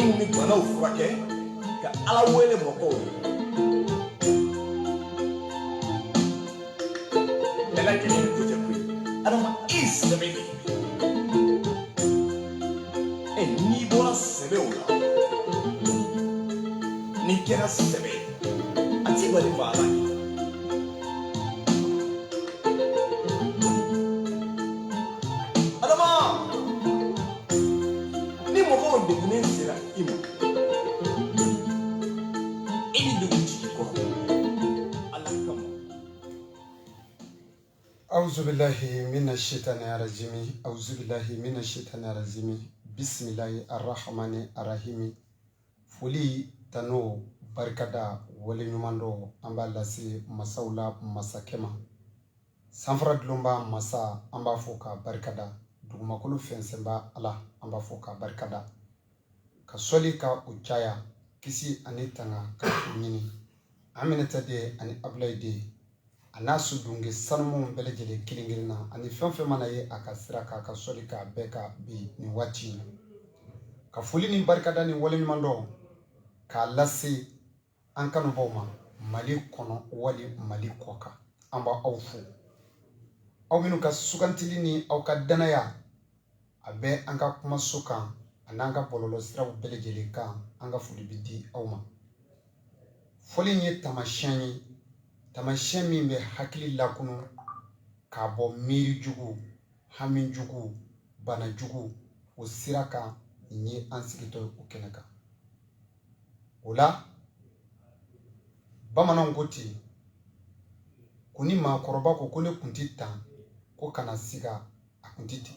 mun ni banaw furakɛ ka Ala wele mɔgɔw ye. Bɛɛ lajɛlen ko tɛ koyi. Adama i sɛbɛ de. N'i bɔra sɛbɛw la, n'i kɛra sɛbɛ ye, a t'i bali fa Ala ye. Adama, ni mɔgɔw degunnen sera i ma, i bɛ dugu jigi kɔrɔ Ala kama. أعوذ بالله من الشيطان الرجيم أعوذ بالله من الشيطان الرجيم بسم الله الرحمن الرحيم فولي تنو barikada wale ɲuman dɔ an b'a lase masaw la masakɛ ma sanfara dulonba masa an b'a fɔ ka barikada dugumakolo fɛnsɛnba Ala an b'a fɔ ka barikada ka sɔli ka u caya kisi ani tanga ka u ɲini Aminata de ani Abulayi de a n'a sudunge sanumanw bɛɛ lajɛlen kelen-kelen na ani fɛn fɛn mana ye a ka sira k'a ka sɔli k'a bɛɛ ka bi nin waati in na ka foli ni barikada ni wale ɲuman dɔ k'a lase an kanubaw ma Mali kɔnɔ wali Mali kɔ kan an b'a aw fo aw minnu ka sugantili ni aw ka danaya a bɛ an ka kumaso kan a n'an ka bɔlɔlɔ siraw bɛɛ lajɛlen kan an ka foli bɛ di aw ma foli in ye tamasiyɛn ye tamasiyɛn min bɛ hakili lakunu k'a bɔ miiri jugu hami jugu bana jugu o sira kan nin ye an sigitɔ ye o kɛnɛ kan o la bamananw ko ten ko ni maakɔrɔba ko ne kun tɛ tan ko kana siga a kun tɛ ten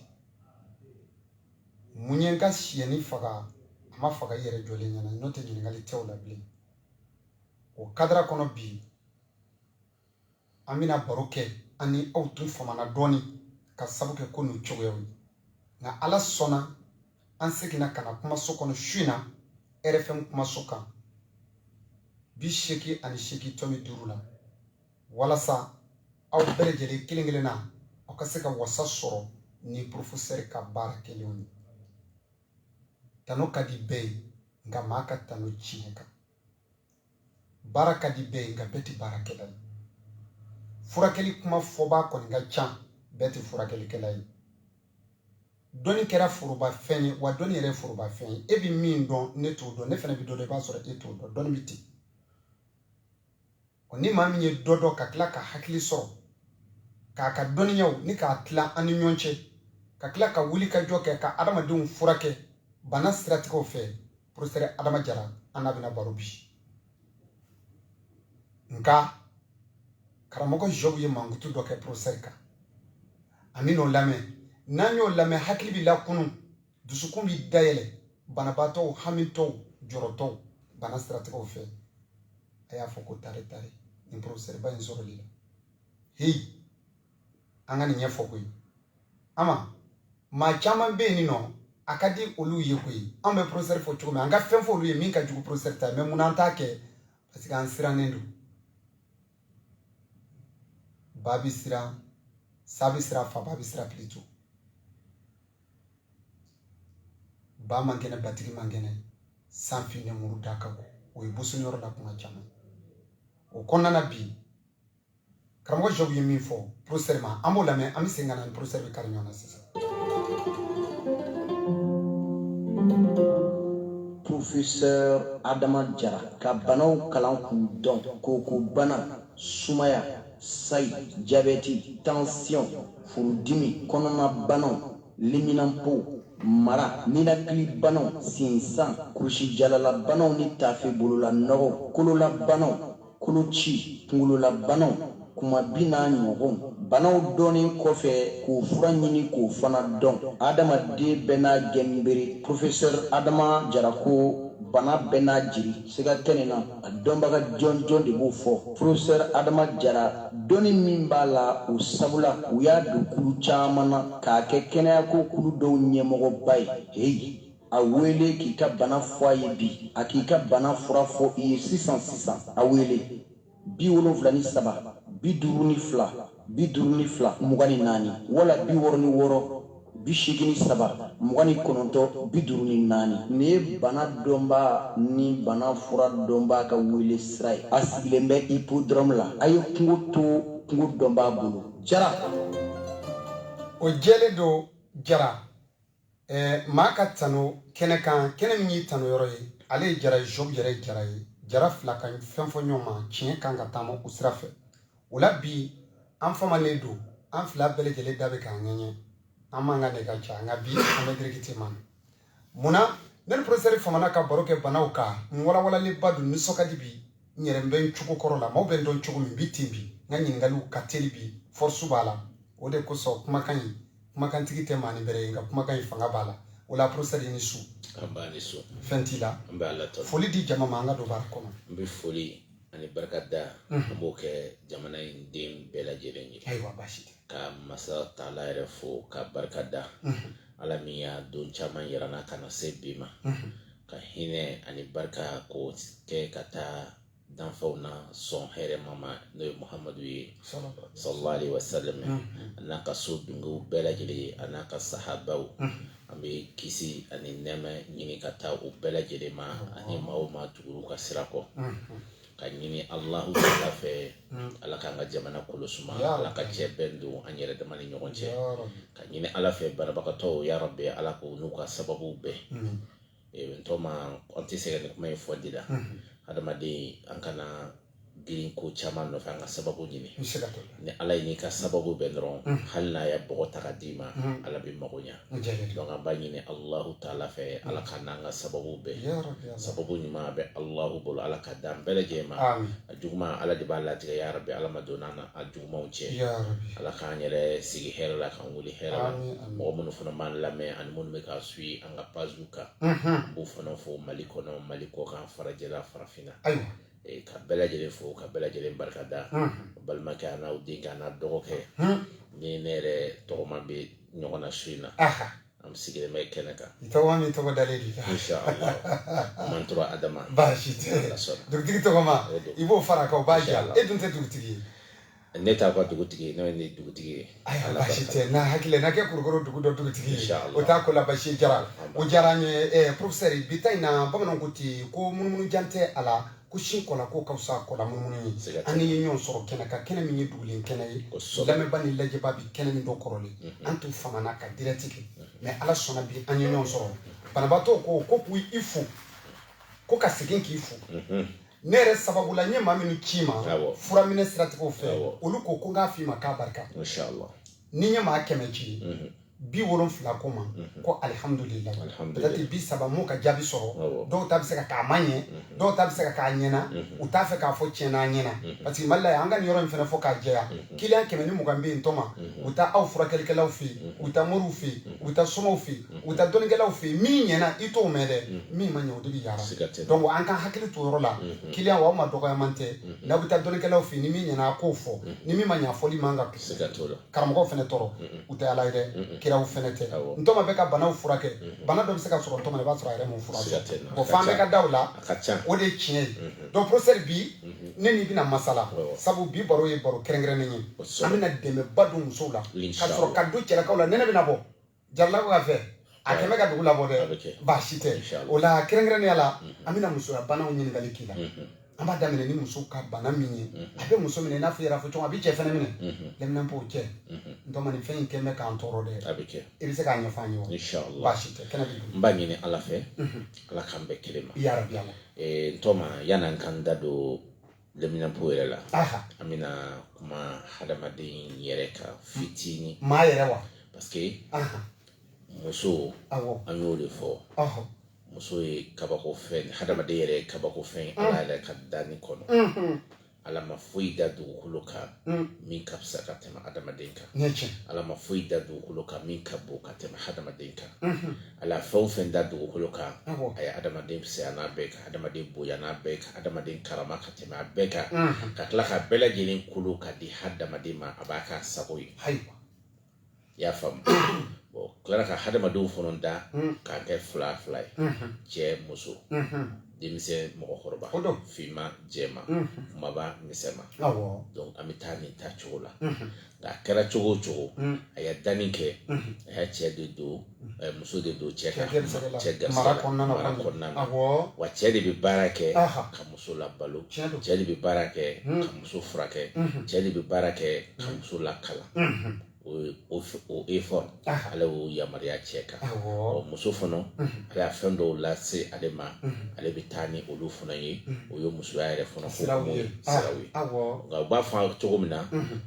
mun ye n ka siyɛni faga a ma faga i yɛrɛ jɔlen ɲɛna n'o tɛ ɲininkali tɛ o la bilen o kadira kɔnɔ bi an bɛna baro kɛ an ni aw tun famana dɔɔni ka sabu kɛ ko n'u cogoyaw ye nka Ala sɔnna an seginna ka na kumaso kɔnɔ su in na RFM kumaso kan 88.5 la walasa aw bɛɛ lajɛlen kelen-kelen na aw ka se ka wasa sɔrɔ ni professeur ka baara kɛlenw ye tano ka di bɛɛ ye nka maa ka tano tiɲɛ kan baara ka di bɛɛ ye nka bɛɛ tɛ baarakɛla ye furakɛli kuma fɔbaa kɔni ka ca bɛɛ tɛ furakɛlikɛla ye dɔnni kɛra forobafɛn ye wa dɔnni yɛrɛ ye forobafɛn ye e bɛ min dɔn ne t'o dɔn ne fana bɛ dɔ dɔn i b'a sɔrɔ e t'o dɔn dɔnni bɛ ten ni maa min ye dɔ dɔn ka tila ka hakili sɔrɔ k'a ka dɔnniyaw ni k'a tila an ni ɲɔgɔn cɛ ka tila ka wuli ka jɔ kɛ ka adamadenw furakɛ bana siratigɛw fɛ professeur Adama Jara an n'a bɛna baro bi nka karamɔgɔ Jobu ye mankutu dɔ kɛ professeur kan an bɛ n'o lamɛn n'an y'o lamɛn hakili bɛ lakunu dusukun bɛ dayɛlɛ banabaatɔw hamitɔw jɔrɔtɔw bana siratigɛw fɛ a y'a fɔ ko tare tare nin professeur ba in sɔrɔli la heyi an ka nin ɲɛfɔ koyi ama maa caman bɛ yen nɔ a ka di olu ye koyi an bɛ professeur fɔ cogo min an ka fɛn fɔ olu ye min ka jugu professeur ta mais mun an t'a kɛ parce que an sirannen don ba bɛ siran sa bɛ siran fa ba bɛ siran plutôt ba man kɛnɛ batigi man kɛnɛ san finne muru da ka go o ye bossoniyɔrɔ la kuma caman o kɔnɔna na bi karamɔgɔ Jobu ye min fɔ professeur ma an b'o lamɛn an bɛ segin ka na ni professeur bɛ kari ɲɔgɔn na sisan. Professeur Adama Jara ka banaw kalan k'u dɔn koko bana sumaya sayi jabɛti tension furudimi kɔnɔna banaw liminanpo mara ninakili banaw sinsan kurusi jalala banaw ni tafe bolola nɔgɔ kolola banaw koloci kunkolola banaw kuma bi n'a ɲɔgɔn banaw dɔɔnin kɔfɛ k'o fura ɲini k'o fana dɔn adamaden bɛɛ n'a gɛnbere professeur Adama Jara ko bana bɛɛ n'a jiri siga tɛ nin na a dɔnbaga jɔnjɔn de b'o fɔ professeur Adama Jara dɔnni min b'a la o sabula u y'a don kulu caman na k'a kɛ kɛnɛyako kulu dɔw ɲɛmɔgɔba ye heyi a wele k'i ka bana fɔ a ye bi a k'i ka bana fura fɔ i ye sisan a wele 73 52 22 24 wala 66 87 29 54 ni ye bana dɔnba ni bana fura dɔnba ka wele sira ye a sigilen bɛ hippodrome la a ye kungo to kungo dɔnba bolo Jara o jɛlen do Jara maa ka tano kɛnɛ kan kɛnɛ min y'i tano yɔrɔ ye ale ye Jara ye Job yɛrɛ ye Jara ye Jara fila ka fɛn fɔ ɲɔgɔn ma tiɲɛ kan ka taama o sira fɛ o la bi an famalen don an fila bɛɛ lajɛlen da bɛ k'an ŋɛɲɛ an man ka ne ka ca nka bi an bɛ diriki tema munna ne ni professeur famana ka baro kɛ banaw kan n walawalaliba don nisɔn ka di bi n yɛrɛ n bɛ n cogo kɔrɔ la maaw bɛ n dɔn cogo min bi ten bi n ka ɲininkaliw ka teli bi force b'a la o de kosɔn kumakan in kumakantigi tɛ maa ni bɛrɛ ye nka kumakan in fanga b'a la o la professeur i ni su an b'a ni su fɛn t'i la an bɛ ala tɔn foli di jama ma an ka don baara kɔnɔ n bɛ foli ani barika da an b'o kɛ jamana in den bɛɛ lajɛlen ye ayiwa baasi tɛ ka masa taala yɛrɛ fo ka barika da ala min y'a don caman yira n na ka na se bi ma ka hinɛ ani barika k'o kɛ ka taa danfɛnw na sɔn hɛrɛma ma n'o ye muhamadu ye sallallahu alaihi wasallam a n'a ka so dunkew bɛɛ lajɛlen ye a n'a ka sahabaw an bɛ kisi ani nɛɛmɛ ɲini ka taa o bɛɛ lajɛlen ma ani maaw ma tuguru ka sira kɔ ka ɲini alahu taala fɛ ala k'an ka jamana kolo suma ala ka cɛ bɛn don an yɛrɛ dama ni ɲɔgɔn cɛ ka ɲini ala fɛ banabagatɔw ya rabbi ala k'o n'u ka sababu bɛn n tɔ ma an tɛ se ka nin kuma in fɔ di la adamaden an kana girin ko caman nɔfɛ an ka sababu ɲini ni ala ye n'i ka sababu bɛn dɔrɔn hali n'a ye bɔgɔ ta ka d'i ma ala bɛ mago ɲa donc an b'a ɲini alahu taala fɛ ala ka n'an ka sababu bɛn sababu ɲuman bɛ alahu bolo ala ka d'an bɛɛ lajɛlen ma a juguman ala de b'a latigɛ ya rabbi ala ma don n'an a jugumanw cɛ ala k'an yɛrɛ sigi hɛrɛ la k'an wuli hɛrɛ la mɔgɔ minnu fana b'an lamɛn ani minnu bɛ k'a suit an ka pagew kan n b'o fana fo mali kɔnɔ mali kɔ kan farajɛla farafinna ka bɛɛ lajɛlen fo ka bɛɛ lajɛlen barika da balimakɛ a n'aw denkɛ a n'a dɔgɔkɛ ni ne yɛrɛ tɔgɔma bɛ ɲɔgɔn na su in na an sigilen bɛ kɛnɛ kan i tɔgɔma min tɔgɔ dalen di inshallah man tora adama baasi tɛ dugutigi tɔgɔma i b'o fara kan o b'a diya e dun tɛ dugutigi ye ne t'a ka dugutigi ne ye dugutigi ye ayiwa baasi tɛ n'a hakili n'a kɛ kurukuru dugu dɔ dugutigi ye o t'a ko la basi Jara o diyara n ye professeur bi ta in na bamananw ko ten ko munumunu jan tɛ a la ko sin kɔla ko ka fisa kɔla munumunu ye an ye ɲɔgɔn sɔrɔ kɛnɛ kan kɛnɛ min ye dugulen kɛnɛ ye lamɛnba ni lajɛba bi kɛnɛ min dɔ kɔrɔlen an tun famana ka direct kɛ mais ala sɔnna bi an ye ɲɔgɔn sɔrɔ banabaatɔ ko k'u i fo ko ka segin k'i fo ne yɛrɛ sababu la n ye maa minnu ci ma fura minɛ siratigɛw fɛ olu ko n k'a f'i ma k'a barika ni n ye maa 100 ci 70 ko ma ko alhamdulillah peut-être 30 mun ka jaabi sɔrɔ dɔw ta bɛ se ka k'a ma ɲɛ dɔw ta bɛ se ka k'a ɲɛna u t'a fɛ k'a fɔ tiɲɛna a ɲɛna parce que mali la an ka nin yɔrɔ in fana fɔ k'a jɛya client 120 bɛ yen tɔma u taa aw furakɛlikɛlaw fɛ yen u taa moriw fɛ yen u taa somaw fɛ yen u taa dɔnnikɛlaw fɛ yen min ɲɛna i t'o mɛn dɛ min ma ɲɛ o de bɛ yaala donc an ka hakili to yɔrɔ la client wa aw ma dɔgɔyaman tɛ n'a bɛ taa dɔnnikɛlaw fɛ yen ni min ɲɛna a k'o fɔ ni min ma ɲɛ a fɔli man ka karamɔgɔw fana tɔɔrɔ u tɛ ala ye dɛ kiraw fana tɛ ntɔma bɛ ka banaw furakɛ bana dɔ bɛ se ka sɔrɔ ntɔma i b'a sɔrɔ a yɛrɛ m'o furakɛ bon f'an bɛ ka da o la o de ye tiɲɛ ye donc professeur bi ne n'i bɛna masala sabu bi baro ye baro kɛrɛnkɛrɛnnen ye an bɛna dɛmɛba don musow la ka sɔrɔ ka don cɛlakaw la nɛnɛ bɛna bɔ jaralakaw ka fɛ a kɛmɛ ka dugu labɔ dɛ baasi tɛ o la kɛrɛnkɛrɛnnenya la an bɛna musoya banaw ɲininkali k'i la an b'a daminɛ ni muso ka bana min ye a bɛ muso minɛ n'a fɔ yɛrɛ fɔ cogo a bɛ cɛ fɛnɛ minɛ lɛminɛn b'o cɛ ntɔma nin fɛn in kɛn bɛ k'an tɔɔrɔ dɛ a bɛ kɛ i bɛ se k'a ɲɛfɔ an ye wa inshallah baasi tɛ kɛnɛ bɛ n b'a ɲini ala fɛ ala k'an bɛɛ kelen ma yarabi ala ntɔma yan'an k'an da don lɛminɛn po yɛrɛ la an bɛna kuma hadamaden yɛrɛ kan fitinin maa yɛrɛ wa parce que muso an y'o de fɔ muso ye kabako fɛn hadamaden yɛrɛ ye kabako fɛn ala yɛrɛ ka danni kɔnɔ ala ma foyi da dugukolo kan min ka fisa ka tɛmɛ hadamaden kan ala ma foyi da dugukolo kan min ka bon ka tɛmɛ hadamaden kan ala fɛn o fɛn da dugukolo kan a ye hadamaden fisaya n'a bɛɛ kan hadamaden bonya n'a bɛɛ kan hadamaden karama ka tɛmɛ a bɛɛ kan ka tila ka bɛɛ lajɛlen kolo ka di hadamaden ma a b'a k'a sago ye y'a faamu bon clara ka hadamadenw fana da k'a kɛ fila fila ye cɛ muso denmisɛn mɔgɔkɔrɔba finma jɛma kumaba misɛnma donc an bɛ taa nin ta cogo la nka a kɛra cogo o cogo a ye danni kɛ a y'a cɛ de don muso de don cɛ garisɛgɛ mara kɔnɔna na wa cɛ de bɛ baara kɛ ka muso labalo cɛ de bɛ baara kɛ ka muso furakɛ cɛ de bɛ baara kɛ ka muso lakalan o effort ale y'o yamaruya cɛ kan muso fana ale y'a fɛn dɔw lase ale ma ale bɛ taa ni olu fana ye o ye musoya yɛrɛ fana siraw ye nka u b'a fɔ cogo min na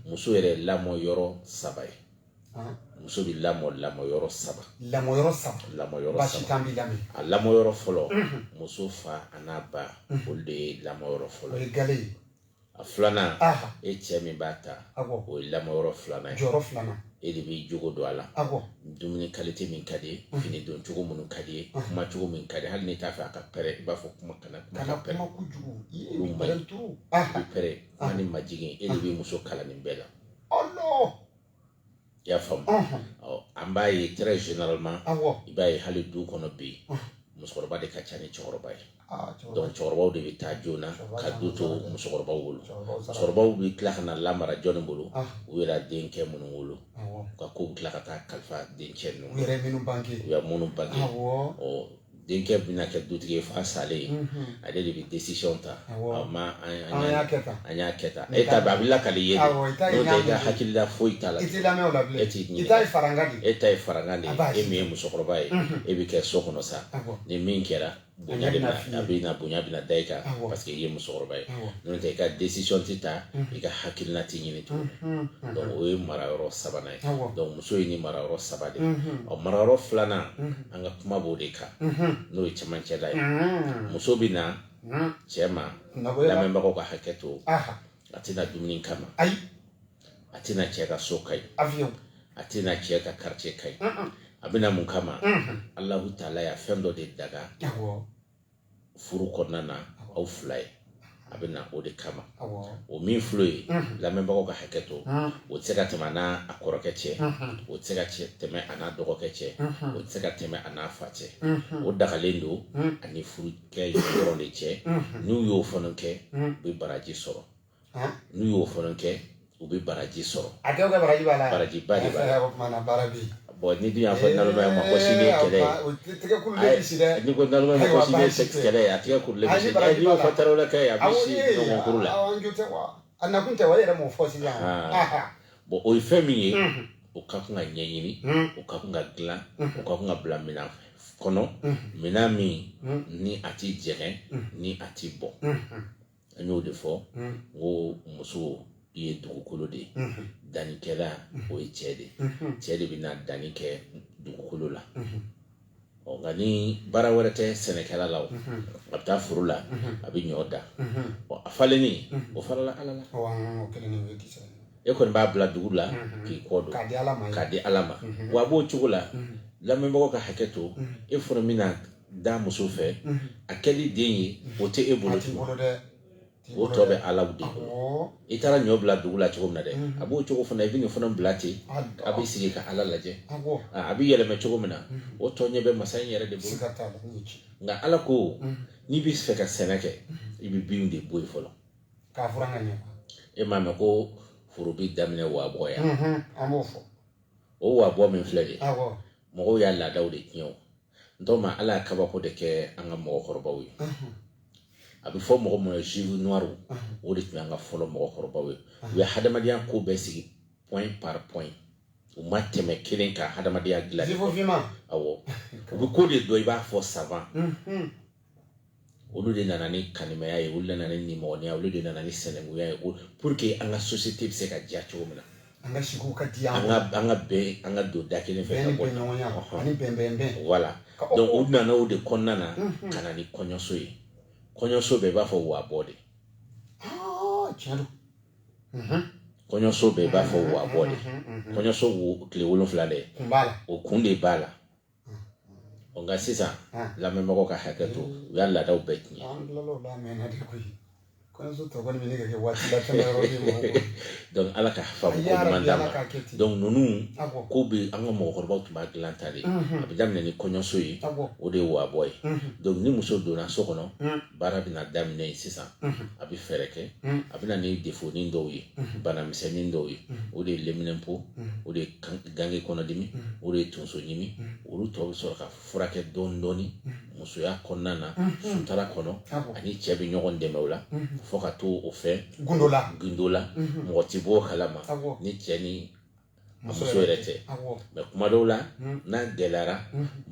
muso yɛrɛ lamɔ yɔrɔ 3 ye muso bɛ lamɔ yɔrɔ 3 a lamɔ yɔrɔ fɔlɔ muso fa a n'a ba olu de ye lamɔ yɔrɔ fɔlɔ ye a filanan e cɛ min b'a ta o ye lamɔyɔrɔ filanan ye e de b'i jogo don a la dumuni qualité min ka di ye fini don cogo minnu ka di ye kuma cogo min ka di hali n'i t'a fɛ a ka pɛrɛ i b'a fɔ kuma kana ka pɛrɛ olu man ɲi i bɛ pɛrɛ kuma ni majigin e de b'i muso kalan nin bɛɛ la i y'a faamu an b'a ye très généralement i b'a ye hali du kɔnɔ bi musokɔrɔba de ka ca ni cɛkɔrɔba ye donc cɛkɔrɔbaw de bɛ taa joona ka du to musokɔrɔbaw bolo musokɔrɔbaw bɛ tila ka na lamara jɔnni bolo u yɛrɛ denkɛ minnu wolo ka ko bɛ tila ka taa kalifa denkɛ ninnu u yɛrɛ minnu bange denkɛ bɛna kɛ dutigi ye fa salen ale de bɛ décision ta an y'a kɛ tan e ta bɛ a bɛ lakali ye n'o tɛ i ka hakilila foyi t'a la e t'i ɲininka e ta ye farankan de ye e min ye musokɔrɔba ye e bɛ kɛ so kɔnɔ sa ni min kɛra bonya bonya bɛna da i kan parce que i ye musokɔrɔba ye n'o tɛ i ka décision tɛ ta i ka hakilina tɛ ɲini tuguni donc o ye marayɔrɔ 3nan ye donc muso ye ni marayɔrɔ 3 de ye marayɔrɔ 2nan an ka kuma b'o de kan n'o ye cɛmancɛla ye muso bɛ na cɛ ma lamɛnbagaw ka hakɛ to a tɛna dumuni kama a tɛna cɛ ka so ka ɲi a tɛna cɛ ka quartier ka ɲi a bɛna mun kama Alahu taala y'a fɛn dɔ de daga furu kɔnɔna na aw fila ye a bɛna o de kama o min filɛ ye lamɛnbagaw ka hakɛ to o tɛ se ka tɛmɛ a n'a kɔrɔkɛ cɛ o tɛ se ka tɛmɛ a n'a dɔgɔkɛ cɛ o tɛ se ka tɛmɛ a n'a fa cɛ o dagalen don ani furukɛ dɔrɔn de cɛ n'u y'o fana kɛ u bɛ baraji sɔrɔ n'u y'o fana kɛ u bɛ baraji sɔrɔ barajiba de b'a la bon ni dun y'a fɔ nalomaya ma ko sini ye kɛlɛ ye ni ko nalomaya ma ko sini ye kɛlɛ ye a tigɛ kurulen bɛ sini n'i y'o fɔ tarawele kɛ a bɛ si ɲɔgɔnkuru la bon o ye fɛn min ye o ka kan ka ɲɛɲini o ka kan ka dilan o ka kan ka bila minɛn kɔnɔ minɛn min ni a ti jɛngɛ ni a ti bɔ an y'o de fɔ n ko muso i ye dugukolo de ye dannikɛla o ye cɛ de cɛ de bɛna danni kɛ dugukolo la nka ni baara wɛrɛ tɛ sɛnɛkɛla la o a bɛ taa foro la a bɛ ɲɔ da a falenni o farala ala la e kɔni b'a bila dugu la k'i kɔ don k'a di ala ma wa a b'o cogo la lamɛnbagaw ka hakɛ to e fana bɛna da muso fɛ a kɛli den ye o tɛ e bolo tuguni o tɔ bɛ ala de bolo i taara ɲɔ bila dugu la cogo min na dɛ a b'o cogo fana i bɛ nin fana bila ten a bɛ sigi ka ala lajɛ a bɛ yɛlɛmɛ cogo min na o tɔ ɲɛ bɛ masa in yɛrɛ de bolo nka ala ko n'i bɛ fɛ ka sɛnɛ kɛ i bɛ binw de bɔ yen fɔlɔ e m'a mɛn ko foro bɛ daminɛ wabɔ yan o wabɔ min filɛ de mɔgɔw y'a laadaw de tiɲɛ o n tɔ ma ala y'a kabako de kɛ an ka mɔgɔkɔrɔbaw ye a bɛ fɔ mɔgɔ min ye juif noir o de tun y'an ka fɔlɔ mɔgɔkɔrɔbaw ye u ye hadamadenya ko bɛɛ sigi point par point u ma tɛmɛ kelen kan hadamadenya dilan awɔ u bɛ ko de dɔn i b'a fɔ savant olu de nana ni kanimɛya ye olu de nana ni nimɔgɔniya olu de nana ni sinankunya ye pour que an ka société bɛ se ka diya cogo min na an ka sigiw ka diya an ka bɛn an ka don da kelen fɛ ka bɔ ani bɛnbɛn voilà donc u nana o de kɔnɔna na ka na ni kɔɲɔso ye kɔɲɔso bɛɛ i b'a fɔ wabɔ de kɔɲɔso bɛɛ i b'a fɔ wabɔ de kɔɲɔso tile 7 dɛ o kun de b'a la nka sisan lamɛnbagaw ka hakɛ to u y'a laadaw bɛɛ tiɲɛ donc ala ka fa ko mandama donc nunu ko be an ka mɔgɔkɔrɔbaw tun b'a dilan ta de a bɛ daminɛ ni kɔɲɔso ye o de ye wabɔ ye donc ni muso donna so kɔnɔ baara bɛna daminɛ sisan a bɛ fɛɛrɛ kɛ a bɛ na ni defonin dɔw ye banamisɛnnin dɔw ye o de ye leminɛnpo o de ye gange kɔnɔdimi o de ye tonso ɲimi olu tɔ bɛ sɔrɔ ka furakɛ dɔɔni dɔɔni musoya kɔnɔna na sutara kɔnɔ ani cɛ bɛ ɲɔgɔn dɛmɛ o la fo ka to o fɛ gundo la mɔgɔ ti bɔ kalama ni cɛ ni a muso yɛrɛ tɛ mais kuma dɔw la n'a gɛlɛyara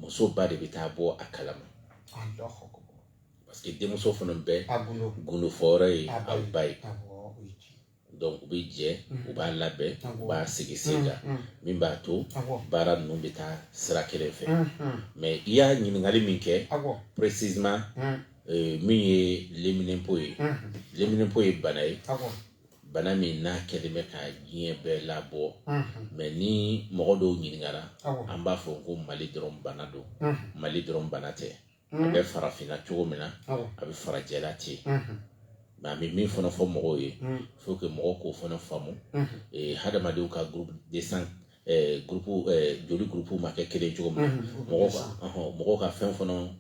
muso ba de bɛ taa bɔ a kalama parce que denmuso fana bɛɛ gundo fɔyɔrɔ ye a ba ye donc u bɛ jɛ u b'a labɛn u b'a sigi sen kan min b'a to baara ninnu bɛ taa sira kelen fɛ mais i y'a ɲininkali min kɛ précisément min ye leminɛnpo ye leminɛnpo ye bana ye bana min n'a kɛlen bɛ ka diɲɛ bɛɛ labɔ mais ni mɔgɔ dɔw ɲininkara an b'a fɔ ko mali dɔrɔn bana don mali dɔrɔn bana tɛ a bɛ farafinna cogo min na a bɛ farajɛla ten mais an bɛ min fana fɔ mɔgɔw ye faut que mɔgɔw k'o fana faamu hadamadenw ka groupe descend joli groupe ma kɛ kelen cogo min na mɔgɔw ka fɛn fana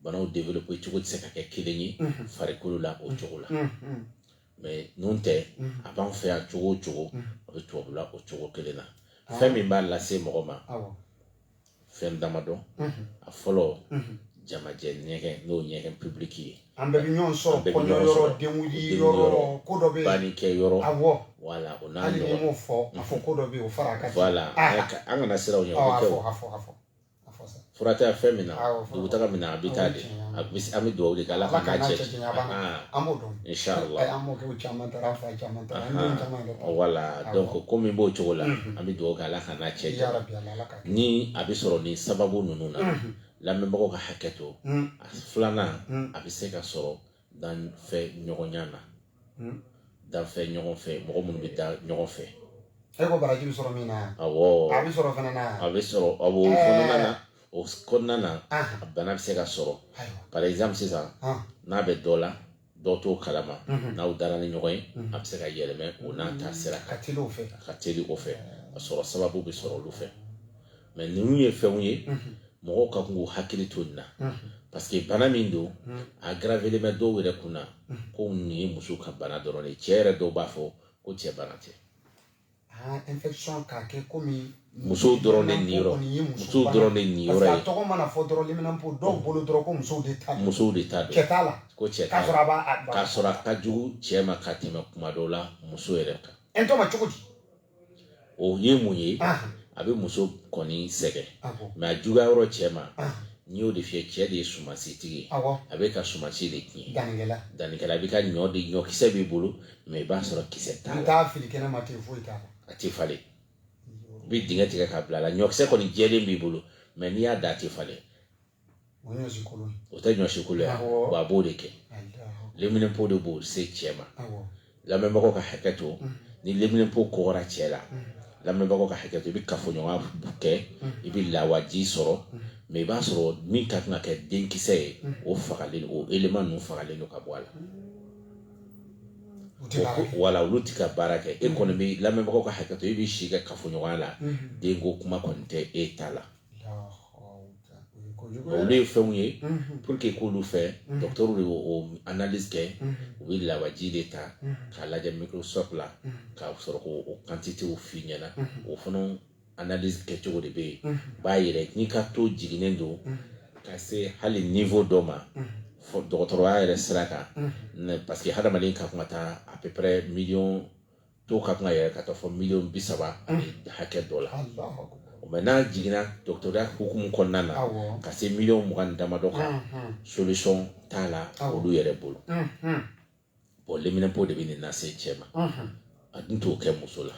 banaw développer cogo tɛ se ka kɛ kelen ye farikolo la o cogo la mais n'o tɛ a b'an fɛ yan cogo o cogo a bɛ tubabu la o cogo kelen na fɛn min b'a lase mɔgɔ ma fɛn damadɔ a fɔlɔ jamajɛ ɲɛgɛn n'o ɲɛgɛn public ye an bɛɛ bɛ ɲɔgɔn sɔrɔ kɔɲɔ yɔrɔ denwuli yɔrɔ ko dɔ bɛ banikɛ yɔrɔ voilà o n'a ɲɔgɔn fɔ a fɔ ko dɔ bɛ yen o fara ka voilà an kana siran o ɲɛ o bɛ kɛ o fura tɛ fɛn min na dugutaga min na a bɛ taa de an bɛ dugawu de kɛ ala ka n'a cɛ an b'o dɔn inshallah an m'o kɛ o caman taara an fa caman taara an den caman yɛrɛ voilà donc komi b'o cogo la an bɛ dugawu kɛ ala ka n'a cɛ ni a bɛ sɔrɔ ni sababu ninnu na lamɛnbagaw ka hakɛ to a filanan a bɛ se ka sɔrɔ danfɛ ɲɔgɔnya na danfɛ ɲɔgɔn fɛ mɔgɔ minnu bɛ da ɲɔgɔn fɛ e ko baraji bɛ sɔrɔ min na awɔ a bɛ sɔrɔ fana na a bɛ sɔrɔ awɔ kɔnɔna na o kɔnɔna na a bana bɛ se ka sɔrɔ par exemple sisan n'a bɛ dɔ la dɔw t'o kalama n'aw dara ni ɲɔgɔn ye a bɛ se ka yɛlɛmɛ o n'a ta sira kan a ka teli o fɛ a sɔrɔ sababu bɛ sɔrɔ olu fɛ mais ninnu ye fɛnw ye mɔgɔw ka kun k'u hakili to nin na parce que bana min don a gravelen bɛ dɔw yɛrɛ kun na ko nin ye muso ka bana dɔrɔn de ye cɛ yɛrɛ dɔw b'a fɔ ko cɛ bana tɛ infection k'a kɛ komi musow dɔrɔn de niyɔrɔ musow dɔrɔn de niyɔrɔ ye parce que a tɔgɔ mana fɔ dɔrɔn liminɛnpo dɔw bolo dɔrɔn ko musow de ta don cɛ t'a la ko cɛ t'a la k'a sɔrɔ a ka jugu cɛ ma ka tɛmɛ kuma dɔw la muso yɛrɛ kan n tɔ ma cogo di o ye mun ye a bɛ muso kɔni sɛgɛn mais a juguya yɔrɔ cɛ ma n'i y'o de fiyɛ cɛ de ye sumansitigi ye a bɛ ka sumansi de tiɲɛ dannikɛla a bɛ ka ɲɔkisɛ b'i bolo mais i b'a sɔrɔ kisɛ t'a la n t'a fili kɛnɛ ma ten foyi t'a la a tɛ falen i bɛ dingɛ tigɛ k'a bila a la ɲɔkisɛ kɔni jɛlen b'i bolo mais n'i y'a da a tɛ falen o tɛ ɲɔsi kolo ye wa a b'o de kɛ leminɛnpo de b'o se cɛ ma lamɛnbagaw ka hakɛ to ni leminɛnpo kɔgɔra cɛ la lamɛnbagaw ka hakɛ to i bɛ kafoɲɔgɔnya kɛ i bɛ lawaji sɔrɔ mais i b'a sɔrɔ min ka kan ka kɛ denkisɛ ye o fagalen o élément ninnu fagalen don ka bɔ a la wala olu tɛ ka baara kɛ e kɔni bɛ lamɛnbagaw ka hakɛ to i bɛ si kɛ kafoɲɔgɔnya la denko kuma kɔni tɛ e ta la olu ye fɛnw ye pour que k'olu fɛ docteur de y'o analyse kɛ u bɛ lawaji de ta k'a lajɛ microscope la k'a sɔrɔ k'o quantité f'i ɲɛna o fana analyse kɛcogo de bɛ yen u b'a yɛrɛ n'i ka to jiginnen don ka se hali niveau dɔ ma dɔgɔtɔrɔya yɛrɛ sira kan parce que hadamaden ka kan ka taa à peu près million to ka kan ka yɛrɛ ka taa fɔ million 30 ani hakɛ dɔ la mais n'a jiginna dɔgɔtɔrɔya hukumu kɔnɔna na ka se million 20 damadɔ kan solution t'a la olu yɛrɛ bolo bon leminɛnpo de bɛ nin lase cɛ ma a dun t'o kɛ muso la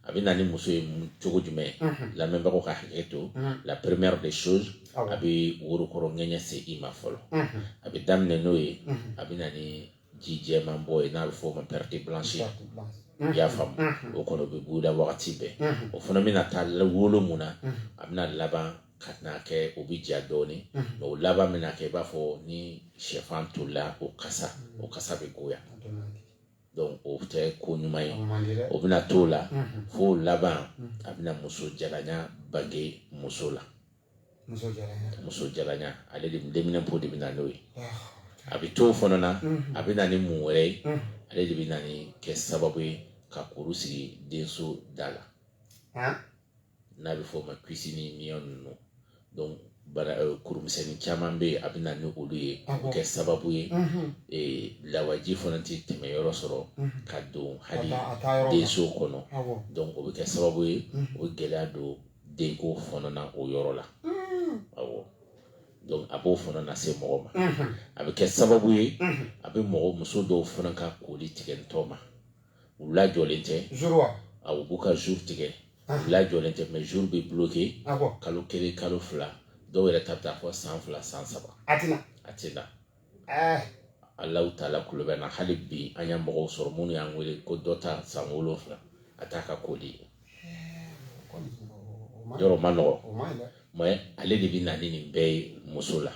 a bɛ na ni muso ye cogo jumɛn lamɛnbagaw ka hakɛ to la première des choses a bɛ worokɔrɔ ŋɛɲɛ se i ma fɔlɔ a bɛ daminɛ n'o ye a bɛ na ni ji jɛman bɔ ye n'a bɛ fɔ o ma perte blanche i y'a faamu o kɔnɔ o bɛ buguda wagati bɛɛ o fana bɛna taa wolo mun na a bɛna laban ka na kɛ o bi ja dɔɔni mais o laban min na kɛ i b'a fɔ ni sɛfan tolila o kasa bɛ goya donc o tɛ ko ɲuman ye o bɛna t'o la fo laban a bɛna muso jalanya bange muso la muso jalanya ale de leminɛnpo de bɛna n'o ye a bɛ t'o fana na a bɛna ni mun wɛrɛ ye ale de bɛna ni kɛ sababu ye ka kuru sigi denso da la n'a bɛ fɔ o ma cuisse ni miyɔn ninnu donc kurumisɛnnin caman bɛ yen a bɛ na ni olu ye a bɛ kɛ sababu ye lawaji fana tɛ tɛmɛ yɔrɔ sɔrɔ ka don hali denso kɔnɔ donc o bɛ kɛ sababu ye o gɛlɛya don denko fana na o yɔrɔ la awɔ donc a b'o fana lase mɔgɔ ma a bɛ kɛ sababu ye a bɛ muso dɔw fana ka koli tigɛ ntɔ ma u lajɔlen tɛ u b'u ka jour tigɛ u lajɔlen tɛ mais jour bɛ bloqué kalo kelen kalo fila dɔw yɛrɛ ta bɛ taa fɔ san 2 san 3 a tɛna Alahu taala kulo bɛ na hali bi an y'a mɔgɔw sɔrɔ minnu y'an wele ko dɔ ta san 7 a t'a ka koli yɔrɔ ma nɔgɔ mais ale de bɛ na ni nin bɛɛ ye muso la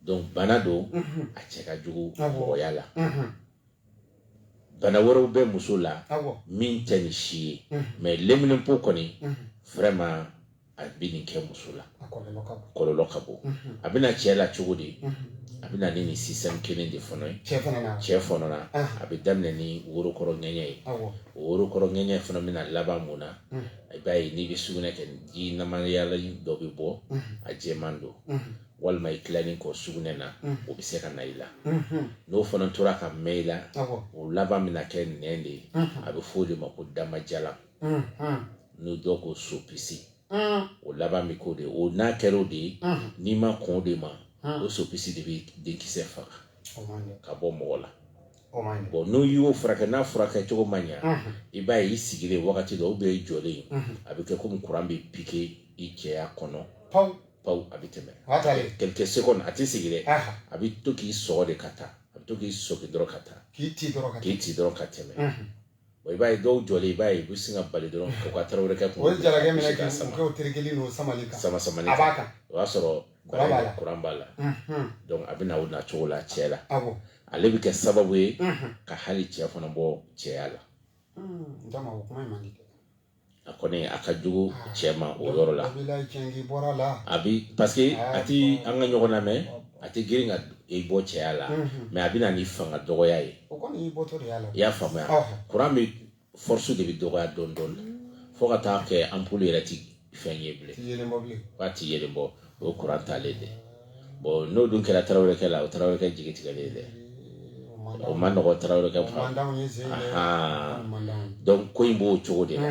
donc bana don a cɛ ka jugu mɔgɔya la bana wɛrɛw bɛ muso la min tɛ nin si ye mais leminɛnpo kɔni vraiment a bɛ nin kɛ muso la kɔlɔlɔ ka bon a bɛna cɛ la cogo di a bɛna ni nin système kelen de fana ye cɛ fana na a bɛ daminɛ ni worokɔrɔ ŋɛɲɛ ye o worokɔrɔ ŋɛɲɛ fana bɛna laban mun na i b'a ye n'i bɛ sugunɛ kɛ ji namayala dɔ bɛ bɔ a jɛman don walima i tilalen kɔ sugunɛ na o bɛ se ka na i la n'o fana tora ka mɛn i la o laban bɛna kɛ nɛn de ye a bɛ fɔ o de ma ko damajalan n'o dɔw ko sopisi o laban bɛ k'o de ye o n'a kɛra o de ye n'i ma kɔn o de ma o sopisi de bɛ denkisɛ faga ka bɔ mɔgɔ la bon n'o y'o furakɛ n'a furakɛ cogo man ɲa i b'a ye i sigilen wagati dɔ i jɔlen a bɛ kɛ komi kuran bɛ piqué i cɛya kɔnɔ pawu a bɛ tɛmɛ quelques secondes a tɛ sigi dɛ a bɛ to k'i sɔgɔ de ka taa a bɛ to k'i sɔgɔ dɔrɔn ka taa k'i ci dɔrɔn ka tɛmɛ i b'a ye dɔw jɔlen i b'a ye u bɛ sin ka bali dɔrɔn ko ka tarawele kɛ kun o ye jarakɛ minɛ k'o terikɛli n'o samali kan sama a b'a kan o y'a sɔrɔ kuran b'a la donc a bɛ na o na cogo la cɛ la ale bɛ kɛ sababu ye ka hali cɛ fana bɔ cɛya la a kɔni a ka jugu cɛ ma o yɔrɔ la a bi parce que a ti an ka ɲɔgɔn lamɛn a ti girin ka i bɔ cɛya la mais a bɛ na ni fanga dɔgɔya ye i y'a faamuya kuran bɛ force de bɛ dɔgɔya dɔɔni dɔɔni fo ka taa kɛ ampoule yɛrɛ ti fɛn ye bilen k'a ti yelen bɔ o ye kuran talen de bon n'o dun kɛra tarawelekɛ la o tarawelekɛ jigi tigɛlen dɛ o ma nɔgɔ tarawelekɛ fa donc ko in b'o cogo de la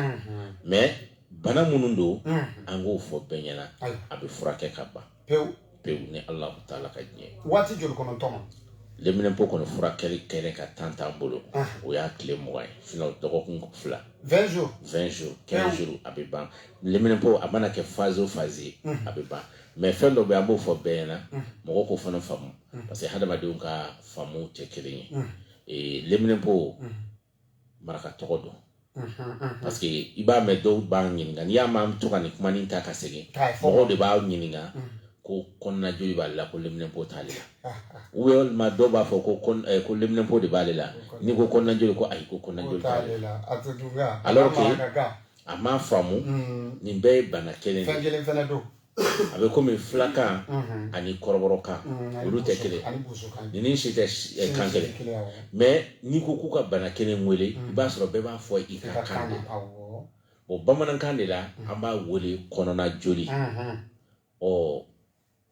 mais bana minnu don an k'o fɔ bɛɛ ɲɛna a bɛ furakɛ ka ban pewu ni Alahu taala ka diɲɛ waati joli kɔnɔ tɔma leminɛnpo kɔni furakɛli kɛnɛ ka temps t'an bolo o y'a tile 20 ye sinon dɔgɔkun 2 20 jours 15 jours a bɛ ban leminɛnpo a mana kɛ phase o phase ye a bɛ ban mais fɛn dɔ bɛ an b'o fɔ bɛɛ ɲɛna mɔgɔw k'o fana faamu parce que hadamadenw ka faamu tɛ kelen ye leminɛnpo maraka tɔgɔ don parce que i b'a mɛn dɔw b'a ɲininka n'i y'a mɛn to ka nin kuma nin ta ka segin mɔgɔw de b'a ɲininka ko kɔnɔna joli b'ale la ko leminɛnpo t'ale la walima dɔw b'a fɔ ko leminɛnpo de b'ale la ni ko kɔnɔna joli ko ayi ko kɔnɔna joli t'ale la alors que a m'a faamu nin bɛɛ ye bana kelen de a bɛ komi filakan ani kɔrɔbɔrɔkan olu tɛ kelen ni si tɛ kan kelen mais n'i ko k'u ka bana kelen wele i b'a sɔrɔ bɛɛ b'a fɔ i ka kan de o bamanankan de la an b'a wele kɔnɔna joli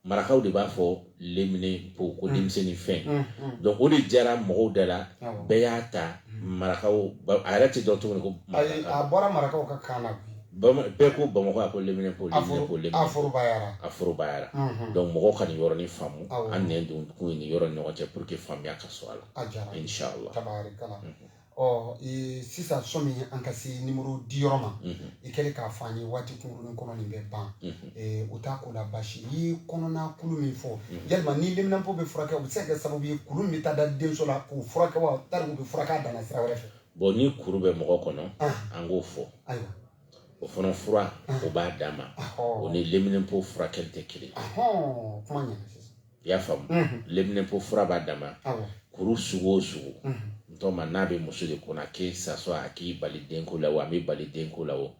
marakaw de b'a fɔ leminɛnpo ko denmisɛnnin fɛn donc o de diyara mɔgɔw da la bɛɛ y'a ta marakaw a yɛrɛ tɛ dɔn tuguni ko a bɔra marakaw ka kan na bɛɛ ko Bamakɔ a ko leminɛnpo a forobayara donc mɔgɔw ka nin yɔrɔnin faamu an nɛn don kun ye nin yɔrɔ ni ɲɔgɔn cɛ pour que faamuya ka sɔrɔ a la inshallah sisan sɔmi an ka se nimero di yɔrɔ ma i kɛlen k'a fɔ an ye waati kunkurunin kɔnɔ nin bɛ ban o t'a ko la basi i ye kɔnɔna kulu min fɔ yalima ni leminɛnpo bɛ furakɛ o bɛ se ka kɛ sababu ye kuru min bɛ taa da denso la k'o furakɛ wa tari u bɛ furakɛ a danna sira wɛrɛ fɛ bon ni kuru bɛ mɔgɔ kɔnɔ an k'o fɔ o fana fura o b'a d'a ma o ni leminenpo furakɛli tɛ kelen kuma ɲɛna sisan i y'a faamu leminenpo fura b'a d'a ma kuru sugu o sugu ntɔma n'a bɛ muso de kɔnɔ a k'i sasɔ a k'i bali denko la o a m'i bali denko la o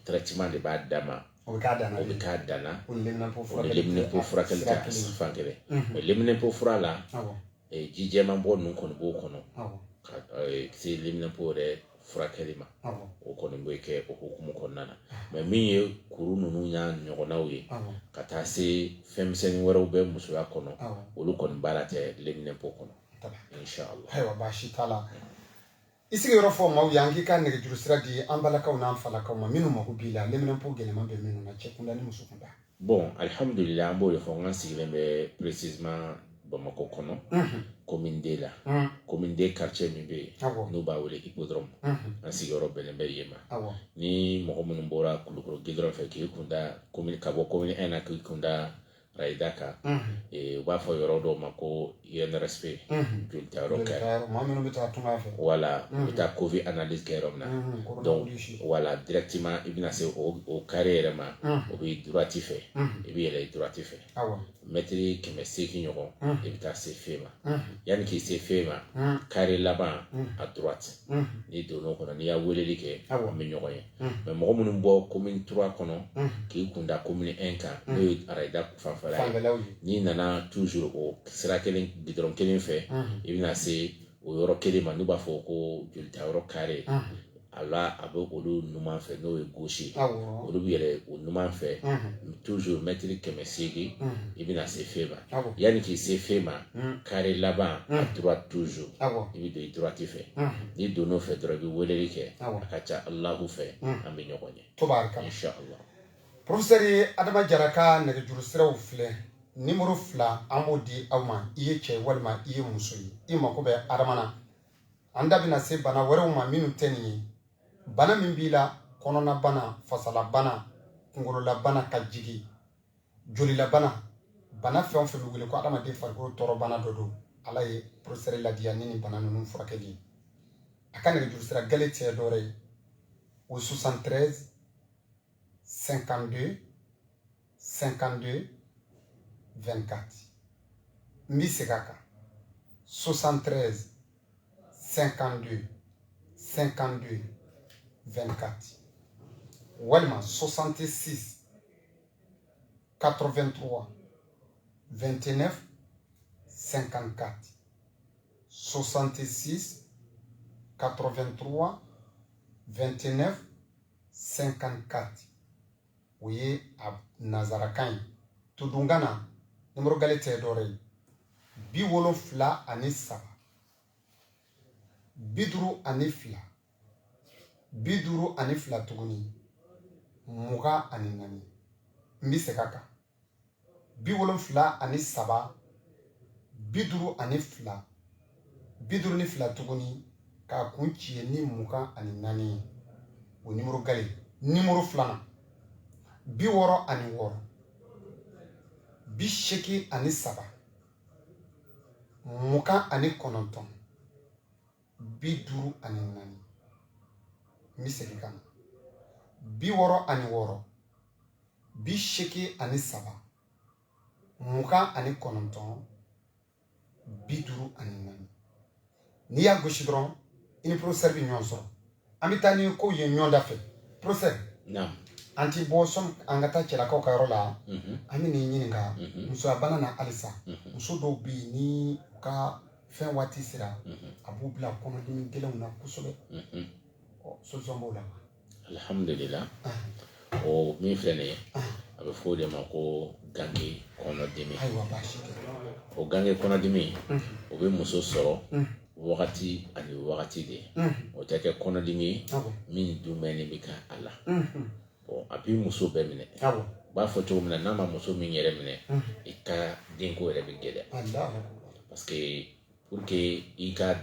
traitement de b'a d'a ma o bɛ k'a danna o ni leminenpo furakɛli tɛ fan kelen mais leminenpo fura la ji jɛman bɔ ninnu kɔni b'o kɔnɔ ka se leminenpo yɛrɛ furakɛli ma o kɔni bɛ kɛ o hukumu kɔnɔna na mais min ye kuru ninnu y'a ɲɔgɔnnaw ye ka taa se fɛnmisɛnnin wɛrɛw bɛ musoya kɔnɔ olu kɔni baara tɛ leminenpo kɔnɔ inshallah ayiwa baasi t'a la i sigiyɔrɔ fɔ maaw ye an k'i ka nɛgɛjuru sira di an balakaw n'an falakaw ma minnu mako b'i la leminenpo gɛlɛman bɛ minnu na cɛ kunda ni muso kunda bon alhamdulillah an b'o de fɔ n ka sigilen bɛ précisément Bamako kɔnɔ commune D la commune D quartier min bɛ yen n'u b'a wele hippodrome an sigiyɔrɔ bɛnnen bɛ yen ma ni mɔgɔ minnu bɔra Kulukoro goudron fɛ k'i kunda commune ka bɔ commune 1 na k'i kunda Rayida kan u b'a fɔ yɔrɔ dɔw ma ko INRSP jolitayɔrɔ kɛrɛ maa minnu bɛ taa tunga fɛ voilà u bɛ taa covid analyse kɛ yɔrɔ min na donc voilà directement i bɛna se o carré yɛrɛ ma o bɛ droite fɛ i bɛ yɛlɛ droite fɛ mètre 800 ɲɔgɔn i bɛ taa se fe ma yanni k'i se fe ma carré laban à droite n'i donn'o kɔnɔ n'i y'a weleli kɛ an bɛ ɲɔgɔn ye mais mɔgɔ minnu bɔ commune 3 kɔnɔ k'i kunda commune 1 kan n'o ye Arayida fanfɛla ye n'i nana toujours o sira kelen gidɔrɔn kelen fɛ i bɛna se o yɔrɔ kelen ma n'u b'a fɔ ko jolitayɔrɔ carré a la a bɛ olu numan fɛ n'o ye gauche olu bɛ yɛlɛ o numan fɛ toujours mètre 800 i bɛna se fe ma yanni k'i se fe ma carré laban à droite toujours i bɛ don i droite fɛ n'i donn'o fɛ dɔrɔn i bɛ weleli kɛ a ka ca Alahu fɛ an bɛ ɲɔgɔn ye inshallah professeur Adama Jara ka nɛgɛjuru siraw filɛ numéro 2 an b'o di aw ma i ye cɛ walima i ye muso ye i mako bɛ Adama na an da bɛna se bana wɛrɛw ma minnu tɛ nin ye bana min b'i la kɔnɔna bana fasala bana kunkolola bana ka jigi jolila bana bana fɛn o fɛn bɛ wele ko adamaden farikolo tɔɔrɔ bana dɔ don ala ye professeur ladiya ni nin bana ninnu furakɛli a ka nɛgɛjuru sira gɛlɛ tɛ dɔwɛrɛ ye o 73 52 52 24 n bɛ segin a kan 73 52 52 24 walima 66 83 29 54 66 83 29 54 o ye a nazarakan ye tudunkan na nimero gale tɛ dɔwɛrɛ ye 73 52 52 tuguni 24 n bɛ segin a kan 73 52 52 tuguni k'a kun ci ye ni 24 ye o nimero gale nimero 2 66 83 29 54 n bɛ segin ka na 66 83 29 54 n'i y'a gosi dɔrɔn i ni professeur bɛ ɲɔgɔn sɔrɔ an bɛ taa ni kow ye ɲɔgɔn da fɛ professeur an ti bɔ sɔn an ka taa cɛlakaw ka yɔrɔ la an bɛ n'i ɲininka musoya bana na halisa muso dɔw bɛ yen ni u ka fɛn waati sera a b'u bila kɔnɔdimi gɛlɛnw na kosɛbɛ solution b'o la alhamdulillah o min filɛ nin ye a bɛ fɔ o de ma ko gange kɔnɔdimi o gange kɔnɔdimi o bɛ muso sɔrɔ wagati ani wagati de o tɛ kɛ kɔnɔdimi ye min dumuni bɛ ka a la bon a bɛ muso bɛɛ minɛ u b'a fɔ cogo min na n'a ma muso min yɛrɛ minɛ i ka denko yɛrɛ bɛ gɛlɛya parce que pour que i ka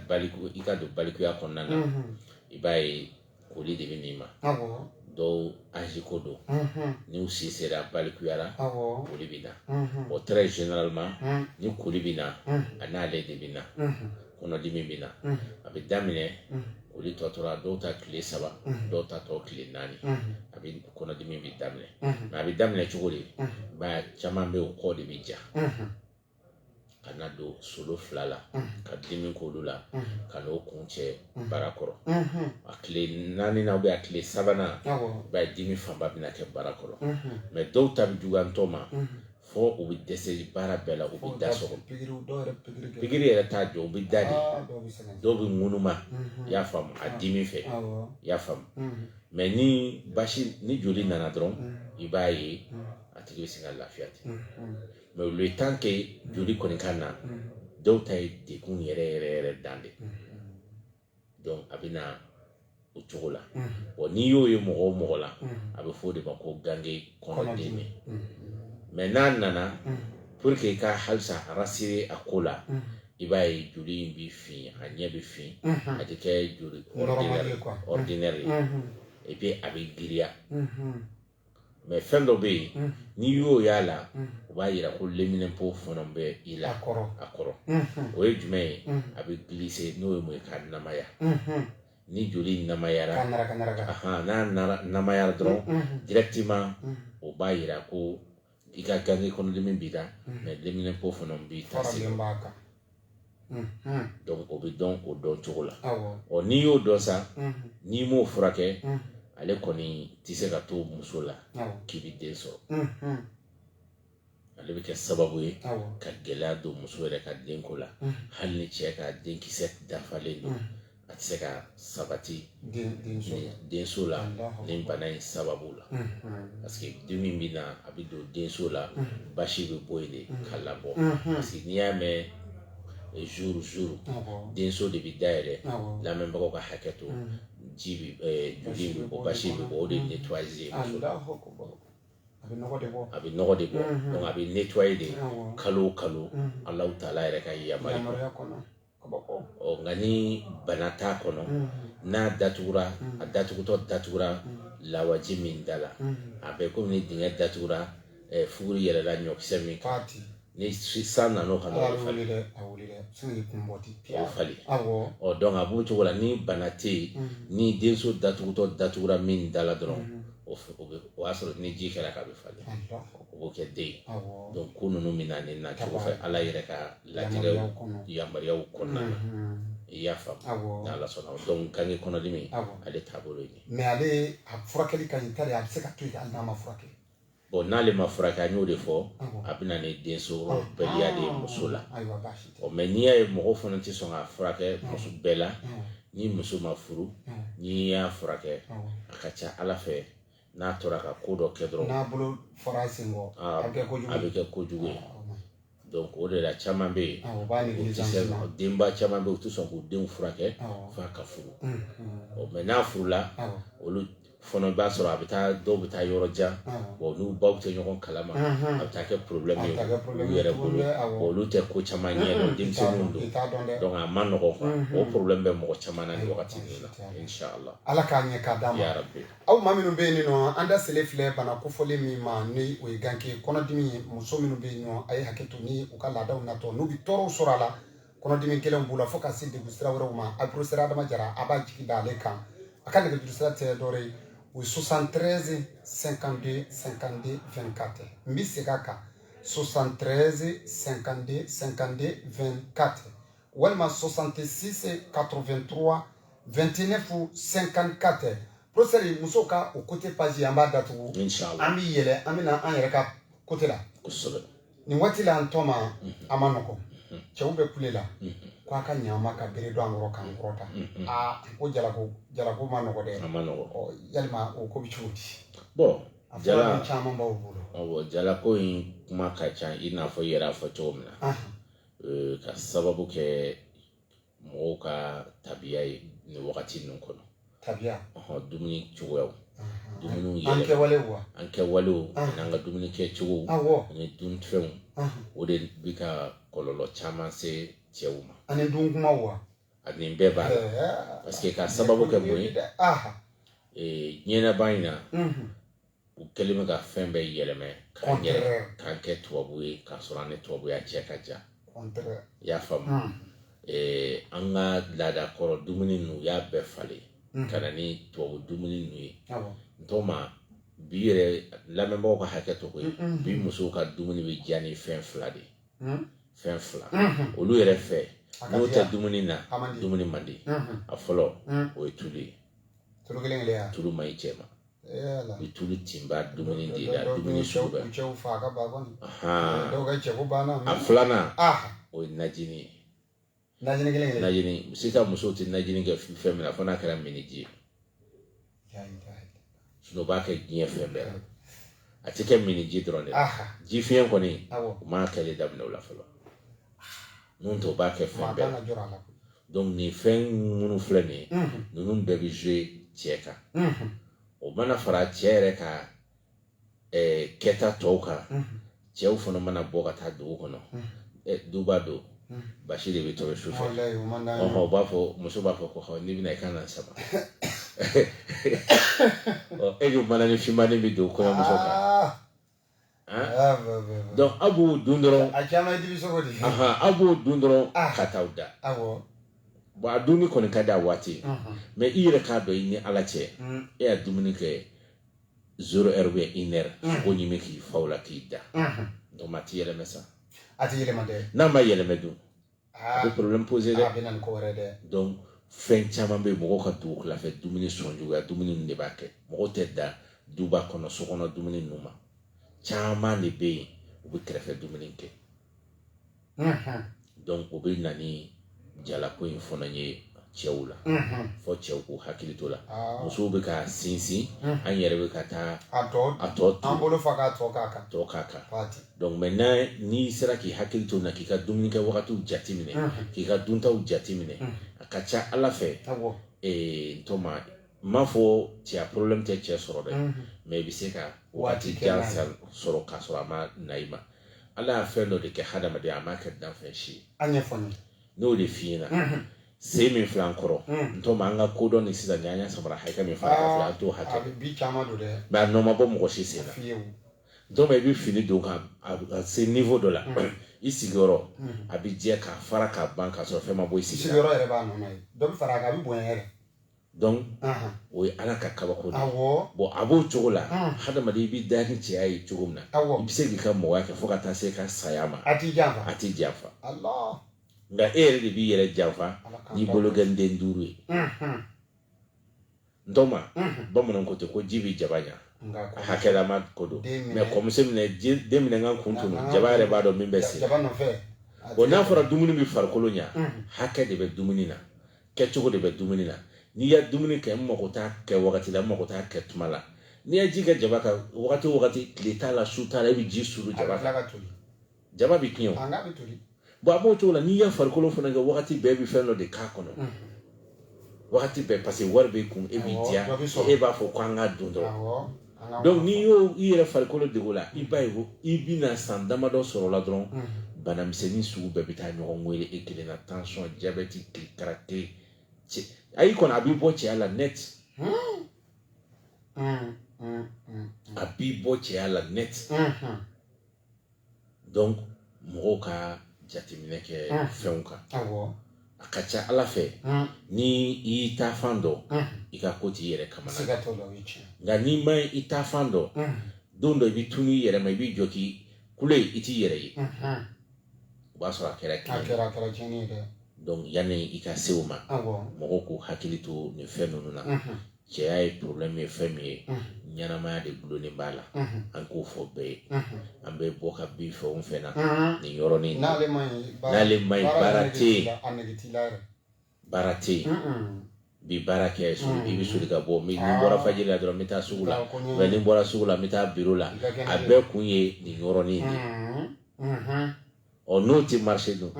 don balikuya kɔnɔna na i b'a ye koli de bɛ n'i ma dɔw anjiko don ni u si sera balikuyara koli bɛ na bon très généralement ni koli bɛ na a n'ale de bɛ na kɔnɔdimi bɛ na a bɛ daminɛ koli tɔ tora dɔw ta tile 3 dɔw ta tɔ tile 4 a bɛ kɔnɔdimi bɛ daminɛ mais a bɛ daminɛ cogo di ba caman bɛ o kɔ de bɛ ja ka na don solo 2 la ka dimi k'olu la ka n'o kun cɛ bara kɔrɔ a tile 4 na ou bien a tile 3nan ba dimi fanba bɛna kɛ bara kɔrɔ mais dɔw ta bɛ juguya ntɔ ma fo u bɛ dɛsɛ baara bɛɛ la u bɛ da sɔgɔ pikiri yɛrɛ t'a jɔ u bɛ da de dɔw bɛ ŋunuma i y'a faamu a dimi fɛ i y'a faamu mais ni basi ni joli nana dɔrɔn i b'a ye a tigi bɛ se ka lafiya ten mais le temps que joli kɔni ka na dɔw ta ye dekun yɛrɛ dan de donc a bɛ na o cogo la bon n'i y'o ye mɔgɔ o mɔgɔ la a bɛ fɔ o de ma ko gange kɔnɔden de mais n'a nana pour que i ka halisa rassurer a ko la i b'a ye joli in bɛ fin a ɲɛ bɛ fin a tɛ kɛ joli ordinaire ye et puis a bɛ giriya mais fɛn dɔ bɛ yen n'i y'o y'a la o b'a yira ko leminɛnpo fana bɛ i la a kɔrɔ o ye jumɛn ye a bɛ glisser n'o ye mun ye ka namaya ni joli namayara n'a namayara dɔrɔn directement o b'a yira ko i ka gange kɔnɔdimi b'i la mais leminɛnpo fana b'i ta segin donc o bɛ dɔn o dɔn cogo la ɔ n'i y'o dɔn sa n'i m'o furakɛ ale kɔni tɛ se ka to muso la k'i bɛ den sɔrɔ ale bɛ kɛ sababu ye ka gɛlɛya don muso yɛrɛ ka denko la hali ni cɛ ka denkisɛ dafalen don a tɛ se ka sabati denso la ni bana in sababu la parce que dimi bɛ na a bɛ don denso la basi bɛ bɔ yen de ka labɔ parce que n'i y'a mɛn jour denso de bɛ dayɛlɛ lamɛnbagaw ka hakɛ to ji bɛ joli bɛ bɔ basi bɛ bɔ o de nettoyer muso la a bɛ nɔgɔ de bɔ donc a bɛ nettoyer de kalo o kalo Alahu Taala yɛrɛ ka yamaruya kɔnɔ ɔ nka ni bana t'a kɔnɔ n'a datugura a datugutɔ datugura lawaji min da la a bɛ komi ni dingɛ datugura fuguri yɛrɛla ɲɔkisɛ min kan ni san nan'o kan o bɛ falen ɔ donc a b'o cogo la ni bana tɛ yen ni denso datugutɔ datugura min da la dɔrɔn o y'a sɔrɔ ni ji kɛra k'a bɛ falen o b'o kɛ den ye donc ko ninnu bɛ na nin nacogo fɛ Ala yɛrɛ ka latigɛw yamaruyaw kɔnɔna na i y'a faamu ni Ala sɔnna donc gange kɔnɔdimi ale taabolo ye nin mais ale a furakɛli ka ɲi tari a bɛ se ka to yen hali n'a ma furakɛ bon n'ale ma furakɛ an y'o de fɔ a bɛ na ni denso bɛliya de ye muso la mais n'i y'a ye mɔgɔw fana tɛ sɔn ka furakɛ muso bɛɛ la ni muso ma furu n'i y'a furakɛ a ka ca Ala fɛ n'a tora ka ko dɔ kɛ dɔrɔn n'a bolo fara sen kɔ a bɛ kɛ kojugu ye donc o de la caman bɛ yen denba caman bɛ yen u tɛ sɔn k'u denw furakɛ f'a ka furu mais n'a furula olu fana b'a sɔrɔ a bɛ taa dɔw bɛ taa yɔrɔ jan bon n'u baw tɛ ɲɔgɔn kalama a bɛ taa kɛ problème ye olu yɛrɛ bolo olu tɛ ko caman ɲɛ dɔn denmisɛnninw don donc a ma nɔgɔn quoi o problème bɛ mɔgɔ caman na nin wagati ninnu na inshallah Ala k'a ɲɛ k'a d'a ma yarabi aw maa minnu bɛ yen nɔ an da selen filɛ bana kofɔlen min ma ni o ye ganke kɔnɔdimi muso minnu bɛ yen nɔ a ye hakɛ to ni u ka laadaw natɔ n'u bɛ tɔɔrɔw sɔrɔ a la kɔnɔdimi gɛlɛnw b'u la fo ka se degun sira wɛrɛw ma a professeur Adama Jara a b'a jigi da ale kan a ka nɛgɛjuru sira tɛ dɔ wɛrɛ ye o ye 73 52 52 24 n bɛ segin a kan 73 52 52 24 walima 66 83 29 54 professeur musow ka o côté page an b'a datugu an bɛ yɛlɛ an bɛ na an yɛrɛ ka côté la nin waati la an tɔ ma a ma nɔgɔn cɛw bɛ kule la ko a ka ɲɛ an ma ka bere don an kɔrɔ k'an kɔrɔta ko jalako ma nɔgɔ dɛ a ma nɔgɔ yalima o ko bɛ cogo di bon jala caman b'aw bolo awɔ jalako in kuma ka ca i n'a fɔ i yɛrɛ y'a fɔ cogo min na ka sababu kɛ mɔgɔw ka tabiya ye nin wagati ninnu kɔnɔ tabiya dumuni cogoyaw dumuniw yɛlɛ an kɛwalew n'an ka dumuni kɛcogow ani dunfɛnw o de bɛ ka kɔlɔlɔ caman se cɛw ma ani dunkumaw wa ani bɛɛ b'a la parce que ka sababu kɛ mun ye ɲɛnaba in na u kɛlen bɛ ka fɛn bɛɛ yɛlɛmɛ k'an kɛ tubabu ye k'a sɔrɔ an ni tubabuya cɛ ka jan i y'a faamu an ka laadakɔrɔ dumuni ninnu u y'a bɛɛ falen ka na ni tubabu dumuni ninnu ye ntɔ ma bi yɛrɛ lamɛnbagaw ka hakɛ to koyi bi musow ka dumuni bɛ diya ni fɛn fila de fɛn fila olu yɛrɛ fɛ n'o tɛ dumuni na dumuni man di a fɔlɔ o ye tulu ye tulu man ɲi cɛ ma i tulu tinba dumuni de la dumuni sugu bɛɛ a filanan o ye najini ye najini sisan musow tɛ najini kɛ fɛn min na fo n'a kɛra miniji ye o b'a kɛ diɲɛ fɛn bɛɛ la a tɛ kɛ miniji dɔrɔn de la ji fiɲɛ kɔni u m'a kɛlen daminɛ o la fɔlɔ n'o tɛ o b'a kɛ fɛn bɛɛ la donc nin fɛn minnu filɛ nin ye ninnu bɛɛ bɛ jouer cɛ kan o mana fara cɛ yɛrɛ ka kɛta tɔw kan cɛw fana mana bɔ ka taa dugu kɔnɔ duba don basi de bɛ tobi su fɛ o b'a fɔ muso b'a fɔ ko n'i bɛna i ka na sama e dun mana ni finmani bɛ don kɔɲɔmuso kan donc aw b'o dun dɔrɔn aw b'o dun dɔrɔn ka t'aw da bon a dumuni kɔni ka di a waati mais i yɛrɛ k'a dɔn i ni ala cɛ e y'a dumuni kɛ 0 heure ou bien 1 heure sogo ɲimi k'i fa o la k'i da donc a ti yɛlɛmɛ sa n'a ma yɛlɛmɛ dun a bɛ problème poser dɛ donc fɛn caman bɛ yen mɔgɔw ka dugu tilafɛ dumuni sɔn juguya dumuni ninnu de b'a kɛ mɔgɔw tɛ da duba kɔnɔ sokɔnɔ dumuni ninnu ma caman de bɛ yen u bɛ kɛrɛfɛ dumuni kɛ donc o bɛ na ni jalako in fana ye cɛw la fɔ cɛw k'u hakili to la musow bɛ ka sinsin an yɛrɛ bɛ ka taa a tɔ tɔ k'a kan donc maintenant n'i sera k'i hakili to na k'i ka dumuni kɛ wagatiw jateminɛ k'i ka duntaw jateminɛ a ka ca ala fɛ ntɔma n m'a fɔ cɛya problème tɛ cɛ sɔrɔ dɛ mais i bɛ se ka waati jan sɔrɔ k'a sɔrɔ a ma na i ma ala y'a fɛn dɔ de kɛ hadamaden a m'a kɛ danfɛn si ye n'o de f'i ɲɛna se min filɛ an kɔrɔ ntɔma an ka kodɔn ni sisan ni an y'a samara hakɛ min fara ka filɛ an t'o hakɛ mais a nɔ ma bɔ mɔgɔ si sen na ntɔma i bɛ fini don ka se niveau dɔ la i sigiyɔrɔ a bɛ jɛ k'a fara k'a ban k'a sɔrɔ fɛn ma bɔ i sigiyɔrɔ yɛrɛ b'a nɔ ye dɔ bɛ fara a kan a bɛ bonya yɛrɛ donc o ye ala ka kabako de ye bon a b'o cogo la hadamaden i bɛ da ni cɛya ye cogo min na i bɛ se k'i ka mɔgɔya kɛ fo ka taa se ka saya ma a t'i janfa nka e yɛrɛ de b'i yɛrɛ janfa n'i bolo kɛ n den 5 ye ntɔma bamananw ko ten ko ji bɛ jaba ɲa a hakɛlama ko don mais kɔmuso minɛ den minɛ kan kun tunu jaba yɛrɛ b'a dɔn min bɛ sen bon n'a fɔra dumuni bɛ farikolo ɲa hakɛ de bɛ dumuni na kɛcogo de bɛ dumuni na n'i ya dumuni kɛ n mago t'a kɛ wagati la n mago t'a kɛ tuma la n'i ya ji kɛ jaba kan wagati o wagati tile t'a la su t'a la i bɛ ji suru jaba kan jaba bɛ tiɲɛ o bon a b'o cogo la n'i ya farikolo fana kɛ wagati bɛɛ bɛ fɛn dɔ de k'a kɔnɔ wagati bɛɛ parce que wari bɛ kun e b'i diya e b'a fɔ ko an ka dun dɔrɔn donc n'i y'o i yɛrɛ farikolo dege o la i b'a ye i bɛna san damadɔ sɔrɔ la dɔrɔn banamisɛnnin sugu bɛɛ bɛ taa ɲɔgɔn wele e kelen na tension diabète karate ayi kɔni a b'i bɔ cɛya la net a b'i bɔ cɛya la net donc mɔgɔw ka jateminɛ kɛ fɛnw kan a ka ca ala fɛ ni i y'i ta fan dɔn i ka ko t'i yɛrɛ kamana nka n'i ma i ta fan dɔn don dɔ i bɛ tunu i yɛrɛ ma i b'i jɔ k'i kule i t'i yɛrɛ ye o b'a sɔrɔ a kɛra tiɲɛni ye dɛ donc yanni i ka se o ma mɔgɔw k'u hakili to nin fɛn ninnu na cɛya ye problème ye fɛn min ye ɲɛnamaya de gulonnen b'a la an k'o fɔ bɛɛ ye an bɛ bɔ ka bin fɛnw fɛn na nin yɔrɔnin n'ale ma ɲi baara tɛ yen bi baara kɛ i bɛ soli ka bɔ ni bɔra fajiri la dɔrɔn n bɛ taa sugu la ni n bɔra sugu la n bɛ taa biro la a bɛɛ kun ye nin yɔrɔnin de ɔ n'o tɛ marché dun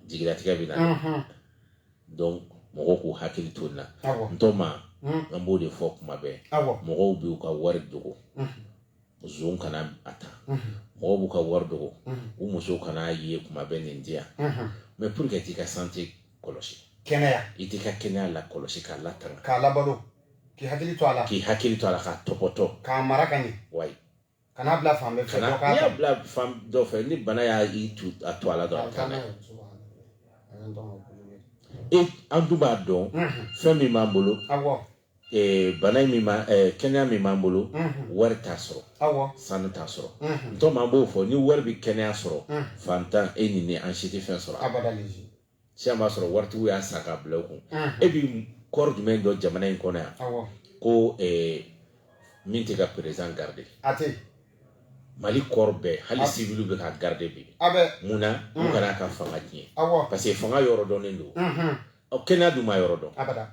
jigilatigɛ bɛ na donc mɔgɔw k'u hakili to nin na ntɔma an b'o de fɔ kuma bɛɛ mɔgɔw b'u ka wari dogo zon kana a ta mɔgɔw b'u ka wari dogo u musow kana ye kuma bɛɛ nin di yan mais pour que t'i ka santé kɔlɔsi i t'i ka kɛnɛya la kɔlɔsi k'a latanga k'i hakili to a la k'i hakili to a la k'a tɔpɔtɔ k'a mara ka ɲɛ wayi kana bila fan bɛɛ fɛ kana dɔ k'a n'i y'a ta bila fan dɔ fɛ ni bana y'a to a la dɔrɔn a bɛ taa n'a ye an dun b'a dɔn fɛn min b'an bolo awɔ bana min ma kɛnɛya min b'an bolo wari t'a sɔrɔ awɔ sanu t'a sɔrɔ ntɔ m'an b'o fɔ ni wari bɛ kɛnɛya sɔrɔ fantan e ni ne an si tɛ fɛn sɔrɔ abada lezi siyan b'a sɔrɔ waritigiw y'a san k'a bila u kun e bi kɔɔri jumɛn dɔn jamana in kɔnɔ yan awɔ ko min tɛ ka perezan garde a tɛ mali kɔɔri bɛɛ hali siviliw bɛ ka garde bi a bɛ mun na u kana ka fanga tiɲɛ awɔ parce que fanga yɔrɔ dɔnnen don kɛnɛya dun ma yɔrɔ dɔn abada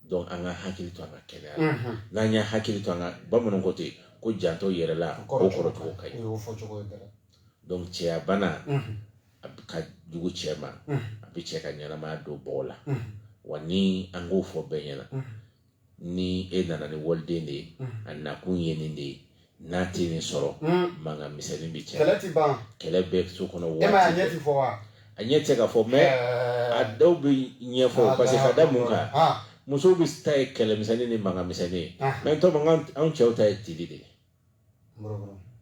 donc an ka hakili to an ka kɛnɛya la n'an y'a hakili to an ka bamananw ko ten ko janto yɛrɛ la ko kɔrɔcogo ka ɲi o y'o fɔ cogo ye dɛrɛ donc cɛya bana a ka jugu cɛ ma a bɛ cɛ ka ɲɛnamaya don bɔgɔ la wa ni an k'o fɔ bɛɛ ɲɛna ni e nana ni waliden de ye a nakun ye nin de ye n'a tɛ nin sɔrɔ mankan misɛnnin bɛ cɛ kɛlɛ ti ban kɛlɛ bɛ so kɔnɔ e ma waati ɲɛ ti fɔ wa a ɲɛ tɛ ka fɔ mais a dɔw bɛ ɲɛfɔ parce que ka da mun kan musow bɛ ta ye kɛlɛmisɛnnin ni mankan misɛnnin ye mais tɔmɔ anw cɛw ta ye tili de ye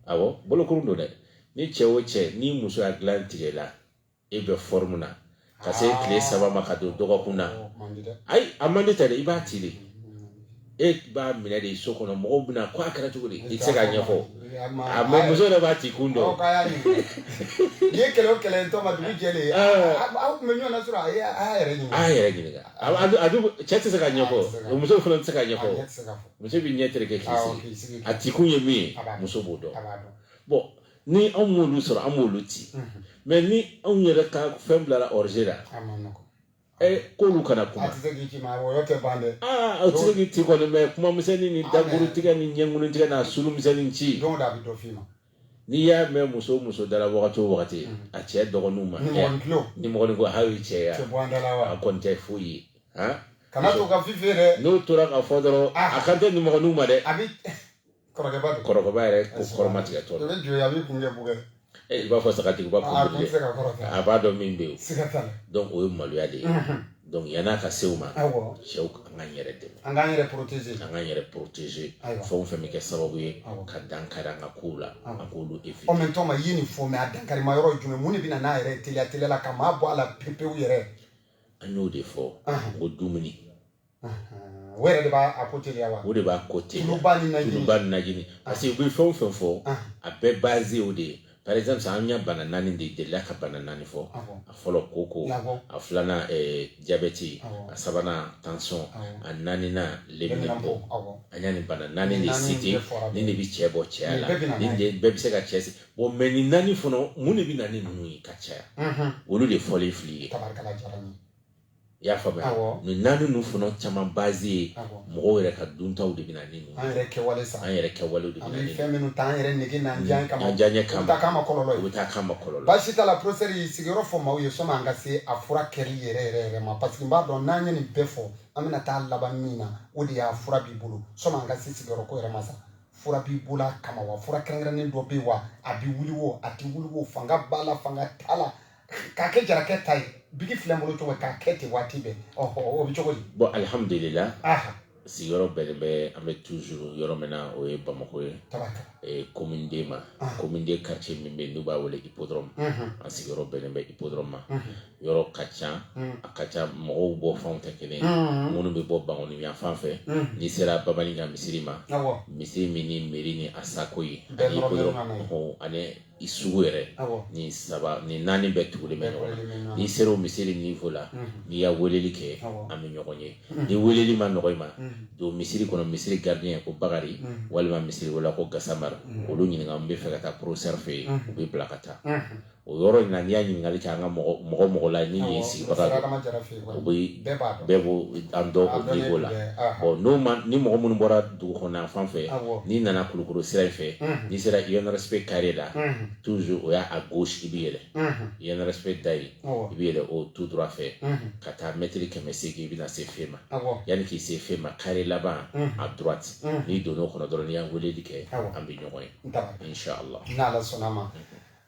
awɔ bolokurun don dɛ ni cɛ o cɛ ni muso y'a dilan tigɛ la e bɛ forme na ka se tile 3 ma ka don dɔgɔkun na ayi a man di tɛ dɛ i b'a ci de e b'a minɛ de so kɔnɔ mɔgɔw bɛna ko a kɛra cogo di i tɛ se ka ɲɛfɔ a mais muso yɛrɛ b'a ci kun dɔn n'i ye kɛlɛ o kɛlɛ tɔ ma dugu jɛlen aw tun bɛ ɲɔgɔn na sɔrɔ a y'a yɛrɛ ɲininka a yɛrɛ ɲininka a dun cɛ tɛ se ka ɲɛfɔ muso fana tɛ se ka ɲɛfɔ muso bɛ ɲɛ tere kɛ k'i sigi a ci kun ye min ye muso b'o dɔn bon ni anw m'olu sɔrɔ an b'olu ci mais ni anw yɛrɛ ka fɛn bilara orge la k'olu kana kuma a tɛ se k'i ci ma o yɔrɔ tɛ ban dɛ o tɛ se k'i ci kɔni mais kuma misɛnnin ni daburu tigɛ ni ɲɛnkunni tigɛ n'a sulu misɛnnin ci don dɔ a bɛ dɔ f'i ma n'i y'a mɛn muso dara wagati o wagati a cɛ dɔgɔninw ma ni mɔgɔnin ko aw ye cɛ ya a kɔni tɛ foyi ye kana to ka fifi dɛ n'o tora ka fɔ dɔrɔn a kan tɛ nimɔgɔninw ma dɛ a bɛ kɔrɔkɛba don kɔrɔkɛba yɛrɛ ko kɔrɔma tigɛ tɔ i bɛ jɔ a b'i kun kɛ bugɛ i b'a fɔ sagatigi b'a fɔ a b'a dɔn min bɛ yen siga t'a la donc o ye maloya de ye donc yan'a ka se o ma cɛw an k'an yɛrɛ dɛmɛ an k'an yɛrɛ protéger an k'an yɛrɛ protéger fɛn o fɛn bɛ kɛ sababu ye ka dankari an ka kow la an k'olu éviter en même temps ma i ye nin fɔ mais a dankarima yɔrɔ ye jumɛn mun de bɛ na n'a yɛrɛ teliya teliya la ka maa bɔ a la pewu yɛrɛ an y'o de fɔ ko dumuni o yɛrɛ de b'a ko teliya wa o de b'a ko teliya tuluba ni najini parce que u bɛ fɛn o fɛn fɔ a bɛɛ basé o de ye par exemple an y'a bana 4 de delila ka bana 4 fɔ a fɔlɔ koko a filanan diabète a sabanan tension a naaninan leminɛnpo an y'a nin bana 4 de cité nin de bɛ cɛ bɔ cɛya la nin de bɛɛ bɛ se ka cɛ si bon mais nin 4 fana mun de bɛ na ni ninnu ye ka caya olu de fɔlen fili ye i y'a faamuya nin 4 ninnu fana caman basé ye mɔgɔw yɛrɛ ka duntaw de bɛ na ni ninnu an yɛrɛ kɛwale sa an yɛrɛ kɛwalew de bɛ na ni fɛn minnu ta an yɛrɛ nege n'an diya kama an diya kama u bɛ taa k'an ma kɔlɔlɔ ye u bɛ taa k'an ma kɔlɔlɔ baasi t'a la professeur sigiyɔrɔ fɔ maaw ye sɔnni an ka se a fura kɛli yɛrɛ ma parce que n b'a dɔn n'an ye nin bɛɛ fɔ an bɛna taa laban min na o de y'a fura b'i bolo sɔnni an ka se sigiyɔrɔ ko yɛrɛ ma sa fura b'i bolo a kama wa fura kɛrɛnkɛrɛnnen dɔ bɛ yen wa a bɛ wuli o a tɛ wuli o fanga b'a la fanga t'a la k'a kɛ jarakɛ ta ye bigi filɛ n bolo cogo k'a kɛ ten waati bɛɛ o bɛ cogo di bon alhamdulillah sigiyɔrɔ bɛnnen bɛ an bɛ toujours yɔrɔ min na o ye Bamako ye commune D ma commune D quartier min bɛ yen n'u b'a wele hippodrome an sigiyɔrɔ bɛnnen bɛ hippodrome ma yɔrɔ ka ca a ka ca mɔgɔw bɔ fɛnw tɛ kelen ye minnu bɛ bɔ Bangoni yan fan fɛ n'i sera Babalinga misiri ma misiri min ni mairie ni Asako ye ani hippodrome ani sugu yɛrɛ ni 4 bɛɛ tugulen bɛ ɲɔgɔn na n'i sera o misiri niveau la n'i y'a weleli kɛ an bɛ ɲɔgɔn ye ni weleli ma nɔgɔ i ma don misiri kɔnɔ misiri gardien ko Bakari walima misiri wala ko Gasamara olu ɲininka n bɛ fɛ ka taa professeur fɛ yen u bɛ bila ka taa o yɔrɔ in na n'i y'a ɲininkali kɛ an ka mɔgɔ la ni nin ye sigibaga don u bɛ bɛɛ b'o an dɔn o niveau la bon ni mɔgɔ minnu bɔra dugu kɔnɔna fan fɛ n'i nana Kulukoro sira in fɛ n'i sera INRSP carré la toujours o y'a à gauche i bɛ yɛlɛ INRSP da yen i bɛ yɛlɛ o tout droit fɛ ka taa mètre 800 i bɛna se Fema yanni k'i se Fema carré laban à droite n'i donn'o kɔnɔ dɔrɔn n'i y'a weleli kɛ an bɛ ɲɔgɔn ye inshallah n'Ala sɔnna ma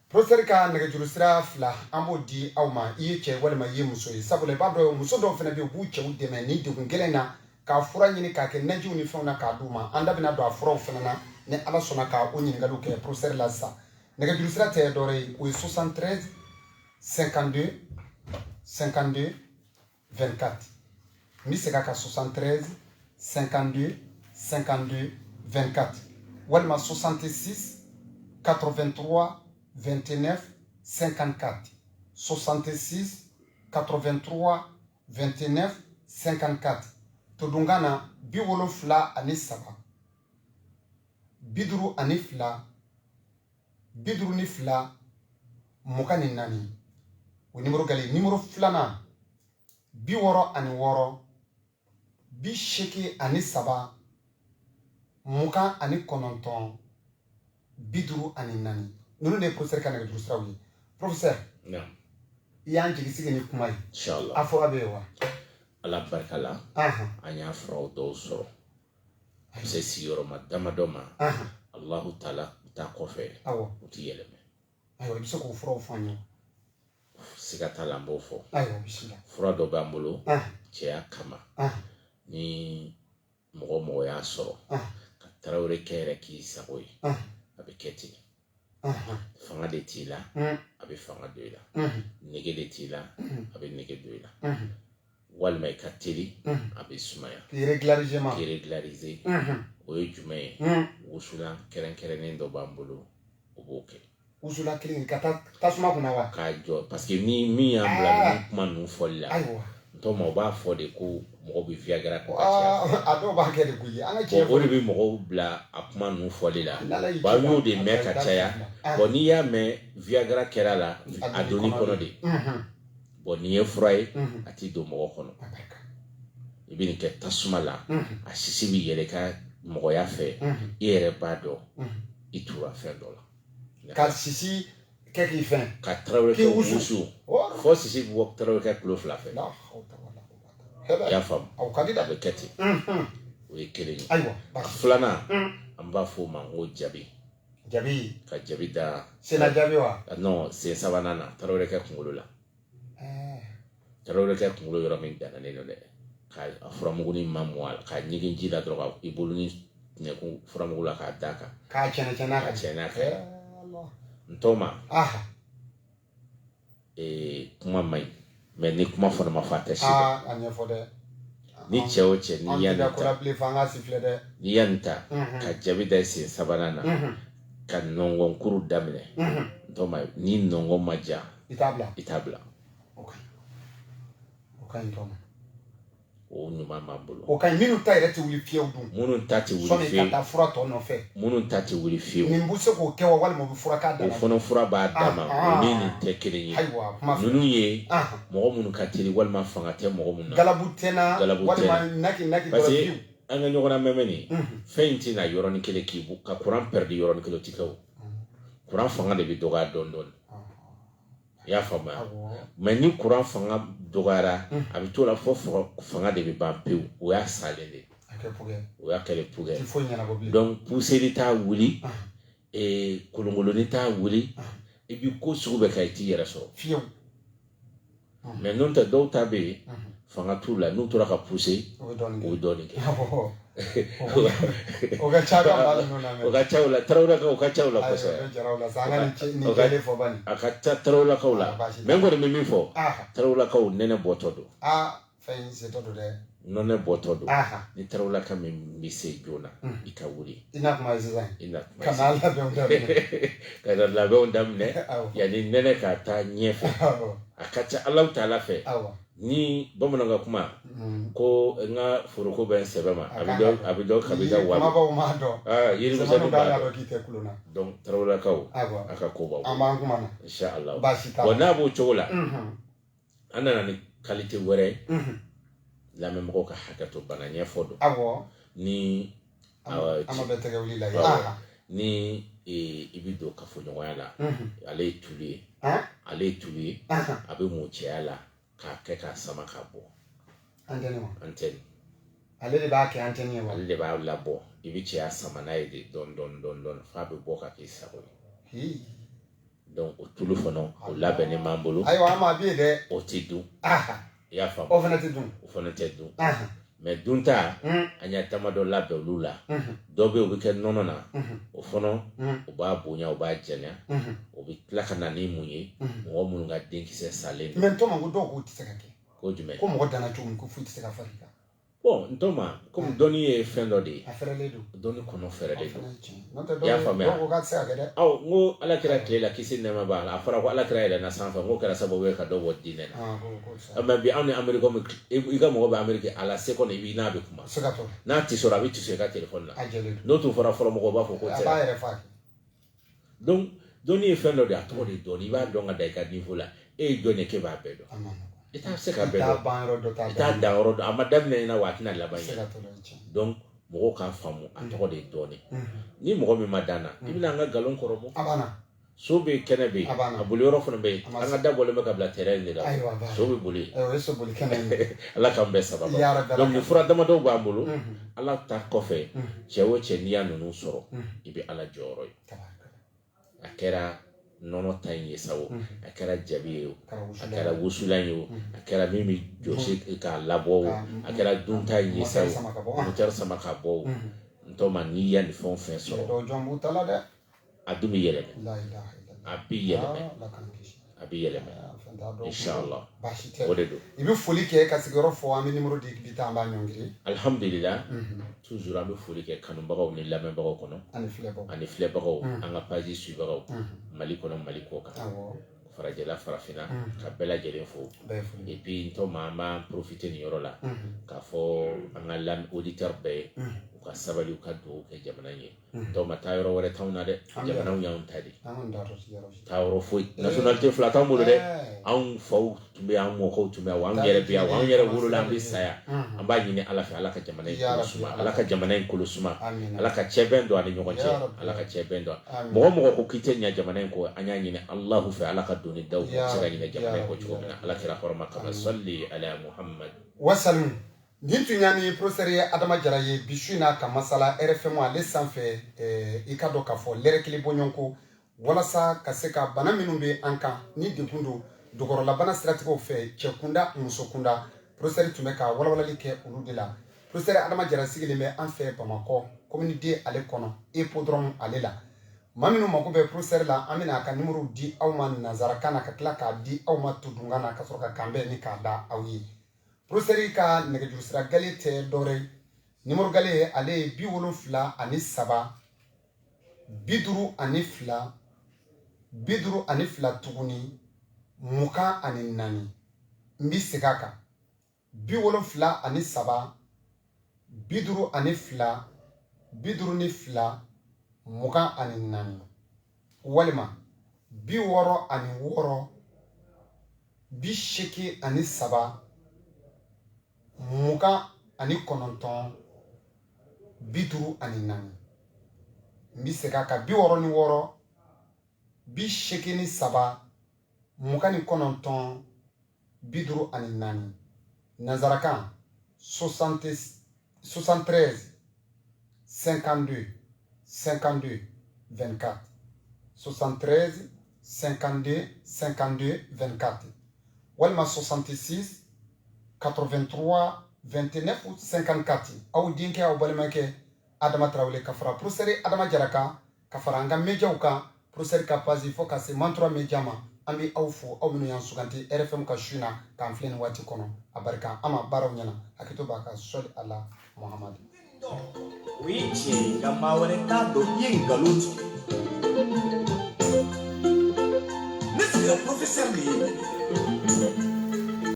professeur ka nɛgɛjuru sira 2 an b'o di aw ma i ye cɛ walima i ye muso ye sabula i b'a dɔn muso dɔw fana bɛ yen u b'u cɛw dɛmɛ ni degun gɛlɛn na ka fura ɲini k'a kɛ najiw ni fɛnw na k'a d'u ma an da bɛna don a furaw fana na ni ala sɔnna ka o ɲininkaliw kɛ professeur la sisan nɛgɛjuru sira tɛ dɔ wɛrɛ ye o ye 73 52 52 24 n bɛ segin a kan 73 52 52 24 walima 66 83 29 54 66 83 29 54 Todungana 73 52 52 24 o numéro gale numéro filana 66 83 29 54 nunu de professeur kan nɛgɛjuru siraw ye professeur i y'an jigi sigi ni kuma ye inshallah a fɔra bɛ ye wa ala barika la an y'a furaw dɔw sɔrɔ a bɛ se sigiyɔrɔma damadɔ ma allahu taala ta kɔfɛ u ti yɛlɛmɛ ayiwa i bɛ se k'o furaw fɔ an ye siga t'a la an b'o fɔ ayiwa bisimila fura dɔ b'an bolo cɛya kama ni mɔgɔ y'a sɔrɔ ka tarawele kɛ yɛrɛ k'i sago ye a bɛ kɛ ten fanga de t'i la a bɛ fanga don i la nege de t'i la a bɛ nege don i la walima i ka teli a bɛ sumaya k'i régulariser o ye jumɛn ye wusulan kɛrɛnkɛrɛnnen dɔ b'an bolo o b'o kɛ wusula kelen ka taa tasuma kunna wa k'a jɔ parce que ni min y'an bila nin kuma ninnu fɔli la ntɔma o b'a fɔ de ko mɔgɔ bɛ viagra ko ka caya a dɔw b'a kɛ de koyi an ka tiɲɛ o de bɛ mɔgɔw bila a kuma ninnu fɔli la ba y'o de mɛn ka caya bon n'i y'a mɛn viagra kɛra la a donni kɔnɔ de bon nin ye fura ye a t'i don mɔgɔ kɔnɔ i bɛ nin kɛ tasuma la a sisi bɛ yɛlɛ ka mɔgɔya fɛ i yɛrɛ b'a dɔn i tura fɛn dɔ la ka sisi kɛ k'i fɛn ka tarawele kɛ wusu fo sisi bɛ bɔ tarawele kɛ kulo fila fɛ i y'a faamu a bɛ kɛ ten o ye kelen ye filanan an b'a fɔ o ma ko jabi ka jabi da senna jabi wa non sen sabanan na tarawele kɛ kunkolo la tarawele kɛ kunkolo yɔrɔ min dannen don dɛ ka furamugunin ma mɔ a la ka ɲigin ji la dɔrɔn i bolo ni ɲɛkun furamugu la k'a d'a kan k'a cɛnɛ n'a kan ntɔma kuma man ɲi mɛ ni kuma fana ma fɔ a tɛ si dɔn a ɲɛfɔ dɛ ni cɛ o cɛ n'i y'a nin ta n'i y'a nin ta ka jabi da sen sabanan na ka nɔngɔnkuru daminɛ ntɔma ni nɔngɔn ma ja i t'a bila o ka ɲi ntɔma o ɲuman b'an bolo o ka ɲi minnu ta yɛrɛ tɛ wuli fiyewu dun minnu ta tɛ wuli fiyewu sɔnni ka taa fura tɔ nɔfɛ minnu ta tɛ wuli fiyewu nin bɛ se k'o kɛ wa walima u bɛ fura k'a dama o fana fura b'a dama o ni nin tɛ kelen ye ninnu ye mɔgɔ minnu ka teli walima fanga tɛ mɔgɔ minnu na galabu tɛ n na walima naki parce que an ka ɲɔgɔn lamɛn nin fɛn in tɛna yɔrɔnin kelen k'i bɔ ka kuran pɛridi yɔrɔnin kelen o tɛ kɛ o kuran fanga de bɛ dɔgɔya dɔɔnin dɔɔnin i y'a faamuya mɛ ni kuran fanga dɔgɔyara a bɛ t'o la fɔ fanga de bɛ ban pewu o y'a salen de o y'a kɛlɛ pugɛ donc puseli t'a wuli kolonkoloni t'a wuli i bɛ ko sugu bɛɛ ka i t'i yɛrɛ sɔrɔ mɛ n'o tɛ dɔw ta bɛ yen fanga t'u la n'u tora ka puse o bɛ dɔɔnin kɛ o ka ca o la tarawelakaw o ka ca o la kosɛbɛ a ka ca tarawelakaw la mɛ n kɔni bɛ min fɔ tarawelakaw nɛnɛ bɔtɔ don fɛn setɔ don dɛ nɔnɛ bɔtɔ don ni tarawelaka min bɛ se joona i ka wuli i na kuma ye sisan i na kuma ka n'a labɛnw daminɛ ka na labɛnw daminɛ yanni nɛnɛ ka taa ɲɛfɛ a ka ca Alahu taala fɛ ni bamanan ka kuma ko n ka foroko bɛ n sɛbɛ ma a bɛ dɔn kabila wa kumabaw m'a dɔn yirimisɛnninw b'a dɔn k'i tɛ kulo na donc tarawelakaw a ka ko b'aw an b'an kuma na inshallah baasi t'a la bon n'a b'o cogo la an nana ni qualité wɛrɛ ye lamɛnbagaw ka hakɛ to bana ɲɛfɔ don ni an ma bɛɛ tɛgɛ wuli la ni i bɛ don kafoɲɔgɔnya la ale ye tulu ye a bɛ mun cɛya la k'a kɛ k'a sama k'a bɔ antenne ale de b'a kɛ antenne ye wa ale de b'a labɔ i bɛ cɛya sama n'a ye de dɔɔnin f'a bɛ bɔ ka k'i sago ye donc o tulu fana o labɛnnen b'an bolo ayiwa an ma bi ye dɛ o tɛ dun i y'a faamu o fana tɛ dun o fana tɛ dun mais dunta anya tamado labdo lula dobe obike nono na ofono oba bonya oba jenya obi plakana ni munye wo munga denki se saleni men to mango do ko tisakake ko jume ko mo dana tum ko futi saka farika bon ntoma comme doni e fendo de afere ledo doni kono fere de ya ya famia famia ko ga saka de aw ngo ala kira klela kisi nema ba afara ko ala kira ila na sanfa ngo kala sabo we ka do wodi ne ko sa amma bi amni america mo iga mo ba america ala second ibi na be kuma saka to na ti sora bi ti se ka telephone la ajele no tu fara fara mo ko ba fo ko aba ere fa donc doni e fendo de ato de doni ba do nga dai ka niveau la e doni ke ba be do amana ita se ka be ta do ban ro do ta ita da oro amma damne na watina labanya saka to leche donc mo ka famu ato de doni ni mo mi madana ibina nga galon koromo abana so be kene be Abana. abuli yoro fana be anga da bole me ka bla terrain de la Aywa, ba. so be buli eso boli kana ala kan be sababa Ya Rabbi, donc ala ni fura dama do ba bolo ala ta kofe chewo chenia nunu soro ibe ala joro tabaraka akera nono tanye sawo akera jabiyo kara wusula akera wusulanyo akera mimi josi ka labo akera dunta yi Motel sawo sama ka bo. motel sama ka bo ntoma ni ya ni fon fen so do jombu tala de adumi yele la ilaha illallah abi yele la kan kishi abi yele fanta do inshallah bashi te odedo ibi foli ke ka sigoro fo ami numéro di bita amba nyongiri alhamdulillah toujours abe foli ke kanubagaw ni lamɛnbagaw kɔnɔ ani filebo ani filɛbagaw an ka page suivagaw mali kɔnɔ mali kɔ kan awo farajɛla farafina ka bɛɛ lajɛlen fo be foli et puis ntɔma an b'an profiter nin yɔrɔ la k'a fɔ an ka lam auditeur bɛɛ u ka sabali u ka dugawu kɛ jamana ye ntɔma taa yɔrɔ wɛrɛ t'anw na dɛ jamanaw y'anw ta de an da to sigoro taa yɔrɔ foyi nationalité fila t'anw bolo dɛ anw faw tun bɛ yan an mɔkɛw tun bɛ yan wa anw yɛrɛ bɛ yan wa anw yɛrɛ wolola an bɛ sa yan an b'a ɲini ala fɛ ala ka jamana in kolo suma ala ka jamana in kolo suma Amina. ala ka cɛbɛn don ani ɲɔgɔn cɛ Ya Rabbi. ala ka cɛbɛn don Amin. mɔgɔ mɔgɔ ko k'i tɛ ɲɛ jamana in kɔ an y'a ɲini alahu fɛ ala ka doni daw bɛ Ya se ka Rabbi. ɲinɛ jamana in Ya kɔ cogo min na ala kɛra hɔrɔma kama salli ala muhammad wasalim nin tun y'a ni professeur ye adama jara ye bi su in na ka masala rfm ale sanfɛ i ka dɔn k'a fɔ lɛrɛ kelen bɔɲɔgɔnko walasa ka se ka bana minnu bɛ an kan ni degun don dogɔrɔlabana siratigɛw fɛ cɛ kunda muso kunda professeur tun bɛ ka walawalali kɛ olu de la professeur adama jara sigilen bɛ an fɛ bamakɔ commune D ale kɔnɔ hippodrome ale la maa minnu mako bɛ professeur la an bɛna a ka numéro di aw ma nanzarakan na ka tila k'a di aw ma tudunkan na ka sɔrɔ ka kanbɛn ni k'a da aw ye professeur ka nɛgɛjuru sira gale tɛ dɔwɛrɛ ye numéro gale ale ye 73 52 52 tuguni 24 n bi segin a kan 73 52 52 24 walima 66 83 29 54 n bi segin a kan 66 83 29 54 nanzarakan 73 52 52 24 73 52 52 24 walima 66 83 29 54 aw denkɛ aw balimakɛ adama tarawele ka fara professeur adama jara kan ka fara an ka médiaw kan professeur ka page fo ka se mantura média ma an bɛ aw fo aw minnu y'an suganti rfm ka su na k'an filɛ nin waati kɔnɔ a barika an ma baaraw ɲɛna hakili to b'a ka sɔli ala muhamadu o ye tiɲɛ ye nka maa wɛrɛ t'a dɔn i ye nkalon tigɛ ne sigila professeur de ye